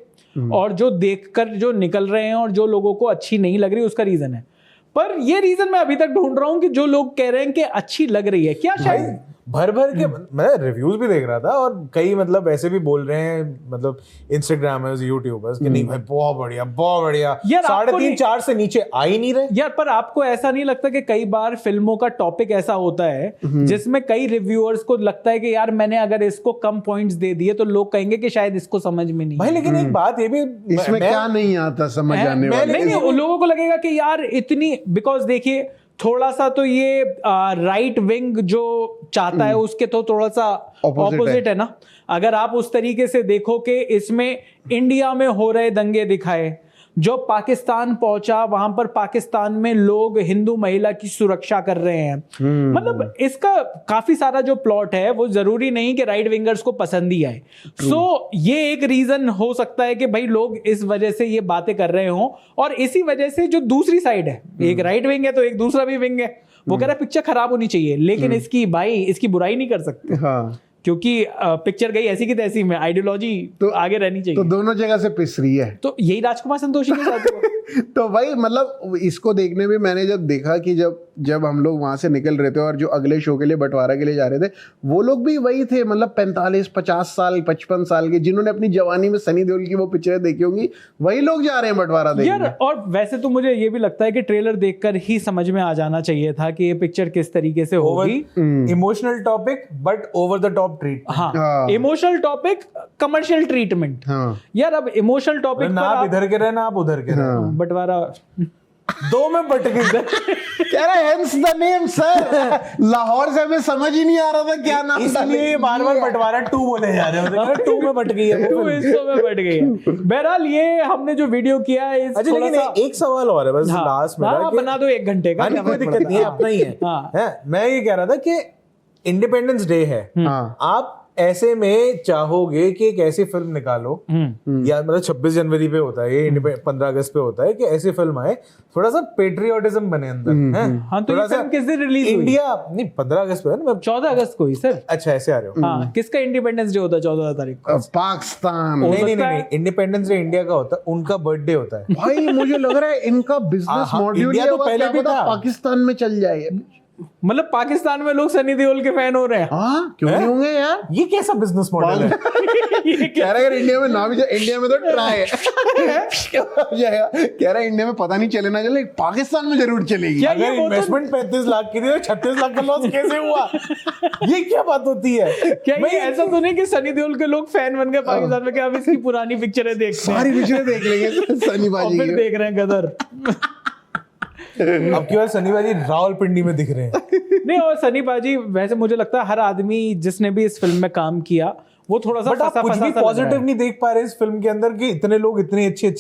और जो देखकर जो निकल रहे हैं और जो लोगों को अच्छी नहीं लग रही, उसका रीजन है। पर ये रीजन मैं अभी तक ढूंढ रहा हूं कि जो लोग कह रहे हैं कि अच्छी लग रही है, क्या शायद भर के मैं रिव्यूज भी देख रहा था और कई मतलब ऐसे भी बोल रहे हैं मतलब इंस्टाग्रामर्स यूट्यूबर्स कि नहीं भाई बहुत बढ़िया यार, आपको 3.5-4 से नीचे आ ही नहीं रहे यार। पर आपको ऐसा नहीं लगता कि कई बार फिल्मों का टॉपिक ऐसा होता है जिसमें कई रिव्यूअर्स को लगता है कि यार मैंने अगर इसको कम पॉइंट्स दे दिए तो लोग कहेंगे कि शायद इसको समझ में नहीं भाई, लेकिन एक बात ये भी इसमें क्या नहीं आता समझ आने वाला। नहीं, उन लोगों को लगेगा कि यार इतनी, बिकॉज देखिए थोड़ा सा तो ये राइट विंग जो चाहता है उसके तो थोड़ा सा ऑपोजिट है ना। अगर आप उस तरीके से देखो कि इसमें इंडिया में हो रहे दंगे दिखाए, जो पाकिस्तान पहुंचा वहां पर पाकिस्तान में लोग हिंदू महिला की सुरक्षा कर रहे हैं, मतलब इसका काफी सारा जो प्लॉट है वो जरूरी नहीं कि राइट विंगर्स को पसंद ही आए। सो ये एक रीजन हो सकता है कि भाई लोग इस वजह से ये बातें कर रहे हों, और इसी वजह से जो दूसरी साइड है, एक राइट विंग है तो एक दूसरा भी विंग है, वो कह रहा है पिक्चर खराब होनी चाहिए, लेकिन इसकी बुराई नहीं कर सकते। हाँ, क्योंकि पिक्चर गई ऐसी की तैसी में, आइडियोलॉजी तो आगे रहनी चाहिए। तो दोनों जगह से पिस रही है। तो यही राजकुमार संतोषी के साथ हुआ। तो भाई मतलब इसको देखने में मैंने जब देखा कि जब हम लोग वहां से निकल रहे थे और जो अगले शो के लिए बंटवारा के लिए जा रहे थे, वो लोग भी वही थे, मतलब 45-50 साल 55 साल के, जिन्होंने अपनी जवानी में सनी देओल की वो पिक्चरें देखी होंगी, वही लोग जा रहे हैं बंटवारा देखने। यार और वैसे तो मुझे ये भी लगता है कि ट्रेलर देखकर ही समझ में आ जाना चाहिए था कि ये पिक्चर किस तरीके से होगी। Emotional topic but over the top treat. हाँ, इमोशनल टॉपिक, कमर्शियल ट्रीटमेंट। हाँ यार अब इमोशनल टॉपिक ना आप इधर के रहे ना आप उधर के रहे, बंटवारा दो में बट गए। कह रहा है hence the name sir। Lahore से हमें समझ ही नहीं आ रहा था क्या नाम, इसलिए बार-बार बंटवारा 2 बोले जा रहे हैं। 2 में बट गई है, 2 हिस्सों में बट गई है। बहरहाल ये हमने जो वीडियो किया है इस अच्छा, थोड़ा लेकिन सा एक सवाल और है बस लास्ट में, हाँ, बना दो 1 घंटे का, हाँ, कोई दिक्कत नहीं है, अपना ही है। हाँ। हैं, मैं ये कह रहा था कि इंडिपेंडेंस डे है, हाँ। आप ऐसे में चाहोगे कि एक ऐसी फिल्म निकालो, या मतलब 26 जनवरी पे होता है ये, 15 अगस्त पे होता है, कि ऐसी फिल्म आए थोड़ा सा पेट्रियोटिज्म बने अंदर, हैं? हाँ, तो ये थोड़ा सा फिल्म किस दिन रिलीज हुई? इंडिया नहीं 15 अगस्त पे है ना, 14 अगस्त को ही सर। अच्छा ऐसे आ रहे हो। हाँ, किसका इंडिपेंडेंस डे होता है 14 तारीख को? पाकिस्तान। नहीं, इंडिपेंडेंस डे इंडिया का होता है, उनका बर्थडे होता है। भाई मुझे लग रहा है इनका बिजनेस हाँ, मॉड्यूल इंडिया तो पहले भी था, पाकिस्तान में चल जाए। मतलब पाकिस्तान में लोग सनी देओल के फैन हो रहे हैं। हाँ क्यों नहीं होंगे यार, ये कैसा बिजनेस मॉडल है? कह रहा है अगर इंडिया में ना भी जाए, इंडिया में तो ट्राई है हो जाएगा। कह रहा है इंडिया में पता नहीं चले ना चले, पाकिस्तान में जरूर चलेगी। क्या अगर ये वो तो- इन्वेस्टमेंट 35 लाख की थी तो 36 लाख का लॉस कैसे हुआ? ये क्या बात होती है? क्या ये ऐसा तो नहीं कि सनी देओल के लोग फैन बन गए पाकिस्तान में कि अब इसकी पुरानी पिक्चरें देखते हैं, सारी पिक्चरें देख लेंगे सनी और बाजी फिर की। देख रहे हैं गदर। अब की बार सनी बाजी रावलपिंडी में दिख रहे हैं। नहीं, और सनी बाजी वैसे मुझे लगता है हर आदमी जिसने भी इस फिल्म में काम किया वो थोड़ा सा बट आप फंसा कुछ फंसा भी सा लग रहा पॉजिटिव है। नहीं देख पा रहे इस फिल्म के अंदर कि इतने लोग इतने अच्छे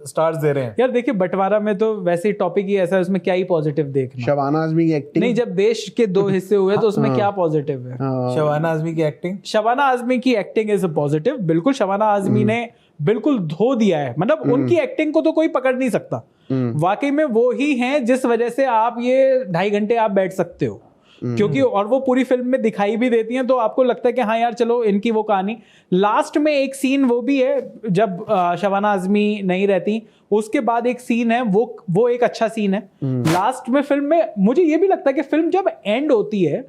स्टार्स दे रहे हैं। यार देखिए बंटवारा में तो वैसे ही टॉपिक ही ऐसा है, उसमें क्या ही पॉजिटिव देखना। शबाना आजमी की एक्टिंग। नहीं, जब देश के 2 हिस्से हुए तो उसमें क्या पॉजिटिव है? शबाना आजमी की एक्टिंग, शबाना आजमी की एक्टिंग इज पॉजिटिव, बिल्कुल। शबाना आजमी ने बिल्कुल धो दिया है, मतलब उनकी एक्टिंग को तो कोई पकड़ नहीं सकता। वाकई में वो ही हैं जिस वजह से आप ये 2.5 घंटे आप बैठ सकते हो, क्योंकि और वो पूरी फिल्म में दिखाई भी देती हैं, तो आपको लगता है कि हाँ यार चलो इनकी वो कहानी। लास्ट में एक सीन वो भी है जब शबाना आजमी नहीं रहती, उसके बाद एक सीन है, वो एक अच्छा सीन है लास्ट में फिल्म में। मुझे ये भी लगता है कि फिल्म जब एंड होती है,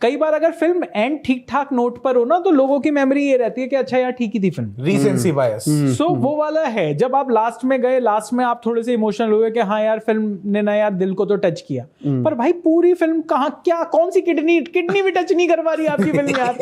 कई बार अगर फिल्म एंड ठीक ठाक नोट पर हो ना तो लोगों की मेमोरी ये रहती है कि अच्छा यार ठीक ही थी फिल्म, रीसेंसी बायस। सो वो वाला है। जब आप लास्ट में गए, लास्ट में आप थोड़े से इमोशनल हुए कि हाँ यार फिल्म ने ना यार दिल को तो टच किया, पर भाई पूरी फिल्म कहाँ, क्या कौन सी किडनी भी टच नहीं करवा रही आपकी फिल्म यार।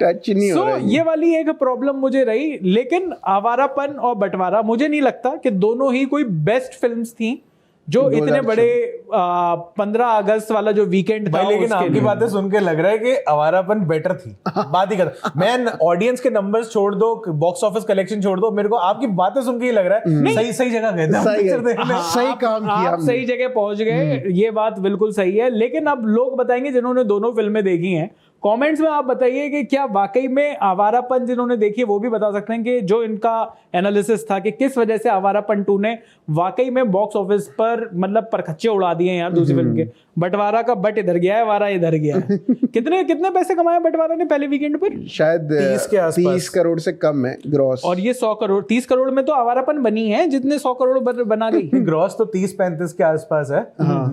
टच नहीं हो रहा है। ये वाली एक प्रॉब्लम मुझे रही। लेकिन आवारापन और बंटवारा मुझे नहीं लगता कि दोनों ही कोई बेस्ट फिल्म्स थी जो इतने बड़े 15 अगस्त वाला जो वीकेंड था। भाई लेकिन उसके आपकी लिए। बातें सुन के लग रहा है कि आवारापन बेटर थी। बात ही कर, मैं ऑडियंस के नंबर्स छोड़ दो, बॉक्स ऑफिस कलेक्शन छोड़ दो, मेरे को आपकी बातें सुन के ही लग रहा है सही जगह गए थे हम सही है। पिक्चर देखने। सही काम किया आप हमने। सही जगह पहुंच गए, ये बात बिल्कुल सही है। लेकिन अब लोग बताएंगे जिन्होंने दोनों फिल्में देखी हैं, कमेंट्स में आप बताइए कि क्या वाकई में आवारापन जिन्होंने देखी है वो भी बता सकते हैं कि जो इनका एनालिसिस था कि किस वजह से आवारापन 2 ने वाकई में बॉक्स ऑफिस पर मतलब परखच्चे उड़ा दिए यार दूसरी फिल्म के। बंटवारा का बट इधर गया है, वारा इधर गया है। कितने पैसे कमाए बंटवारा ने पहले वीकेंड पर? शायद 30 के आसपास। 30 करोड़ से कम है ग्रॉस। और ये 100 करोड़ 30 करोड़ में तो आवारापन बनी है, जितने 100 करोड़ बना गई। ग्रॉस तो 30-35 के आसपास है,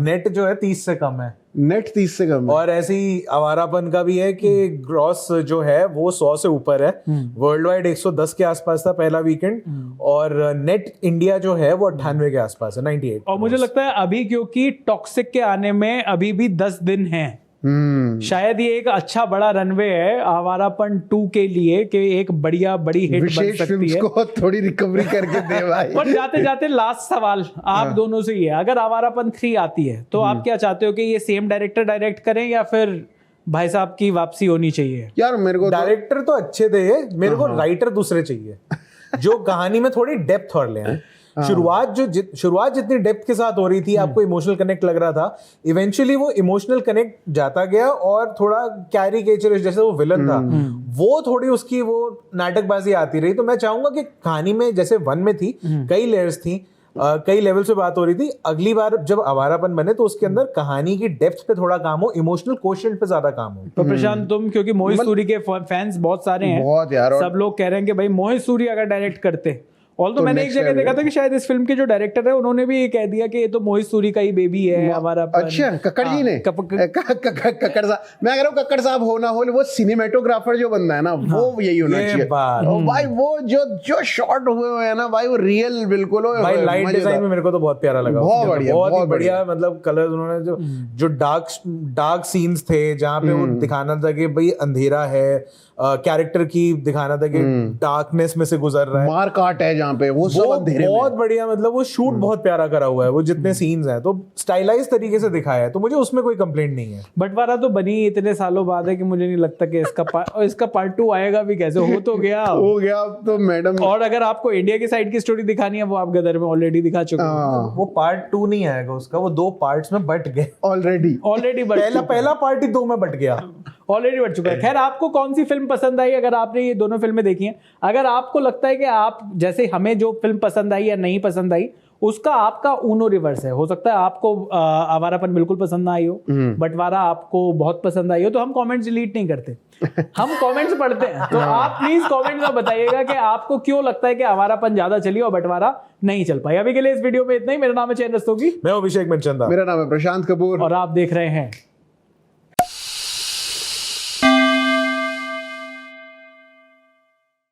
नेट जो है 30 से कम है। नेट 30 से कम है। और ऐसे ही आवारापन का भी है कि ग्रॉस जो है वो 100 से ऊपर है। वर्ल्ड वाइड 110 के आसपास था पहला वीकेंड, और नेट इंडिया जो है वो 98 के आसपास है, 98। और मुझे लगता है अभी क्योंकि टॉक्सिक के आने में अभी भी 10 दिन हैं, शायद ये एक अच्छा बड़ा रनवे है आवारापन 2 के लिए कि एक बढ़िया बड़ी हिट बन विशेष सकती फिल्म्स है। को थोड़ी रिकवरी करके दे भाई। पर जाते जाते लास्ट सवाल आप दोनों से ही है, अगर आवारापन 3 आती है तो आप क्या चाहते हो कि ये सेम डायरेक्टर डायरेक्ट करें या फिर भाई साहब की वापसी होनी चाहिए? यार मेरे को डायरेक्टर तो अच्छे थे, मेरे को राइटर दूसरे चाहिए जो कहानी में थोड़ी डेप्थ और ले आए। शुरुआत जितनी डेप्थ के साथ हो रही थी, आपको इमोशनल कनेक्ट लग रहा था, इवेंचुअली वो इमोशनल कनेक्ट जाता गया और थोड़ा कैरिकेचरिश, जैसे वो विलन था वो थोड़ी उसकी वो नाटकबाजी आती रही। तो मैं चाहूंगा कि कहानी में जैसे 1 में थी कई लेयर्स थी, कई लेवल पे बात हो रही थी, अगली बार जब आवारापन बने तो उसके अंदर कहानी की डेप्थ पे थोड़ा काम हो, इमोशनल कोशेंट पे ज्यादा काम हो। तो प्रशांत तुम, क्योंकि मोहित सूरी के फैंस बहुत सारे हैं, बहुत यार, और सब लोग कह रहे हैं कि भाई मोहित सूरी अगर डायरेक्ट करते, ऑल तो मैंने एक next जगह level देखा था कि शायद इस फिल्म के जो डायरेक्टर है उन्होंने भी ये कह दिया कि ये तो मोहित सूरी का ही बेबी है हमारा। अच्छा, कक्कड़ जी ने कक्कड़ साहब, मैं कह रहा हूँ कक्कड़ साहब होना हो, वो सिनेमेटोग्राफर जो बंदा है ना वो यही होना ये चाहिए। बात। और भाई वो जो शॉट हुए हुए हैं ना भाई, वो रियल बिल्कुल हो भाई लाइट डिजाइन में मेरे को तो बहुत प्यारा लगा, बहुत उसके अंदर बढ़िया, बहुत ही बहुत बढ़िया, मतलब कलर्स उन्होंने जो डार्क सीन्स थे जहाँ पे वो दिखाना था कि भाई अंधेरा है, कैरेक्टर की दिखाना था कि डार्कनेस में से गुजर रहा है, मार काट है जहाँ पे, वो सब अंधेरे में। बहुत बढ़िया, मतलब वो शूट बहुत प्यारा करा हुआ है, वो जितने सीन्स हैं तो स्टाइलाइज तरीके से दिखाया है, तो मुझे उसमें कोई कंप्लेंट नहीं है। बंटवारा तो बनी इतने सालों बाद है कि मुझे नहीं लगता कि इसका पार्ट 2 आएगा भी कैसे, हो तो गया हो गया अब तो मैडम। और अगर आपको इंडिया की साइड की स्टोरी दिखानी है वो आप गदर में ऑलरेडी दिखा चुके हो। वो पार्ट 2 नहीं आएगा उसका, वो 2 पार्ट्स में बट गए ऑलरेडी पहला पार्ट ही 2 में बट गया, ऑलरेडी बढ़ चुका है। खैर, आपको कौन सी फिल्म पसंद आई? अगर आपने ये दोनों फिल्में देखी हैं, अगर आपको लगता है कि आप जैसे हमें जो फिल्म पसंद आई या नहीं पसंद आई उसका आपका ऊनो रिवर्स है, हो सकता है आपको आवारापन बिल्कुल पसंद ना आई हो, बंटवारा आपको बहुत पसंद आई हो, तो हम कमेंट्स डिलीट नहीं करते, हम कमेंट्स पढ़ते हैं। तो आप प्लीज कमेंट में बताइएगा कि आपको क्यों लगता है कि आवारापन ज्यादा चली और बंटवारा नहीं चल पाई। अभी के लिए इस वीडियो में इतना ही। मेरा नाम है चैन रस्तोगी, मैं अभिषेक मनचंदा, मेरा नाम है प्रशांत कपूर, और आप देख रहे हैं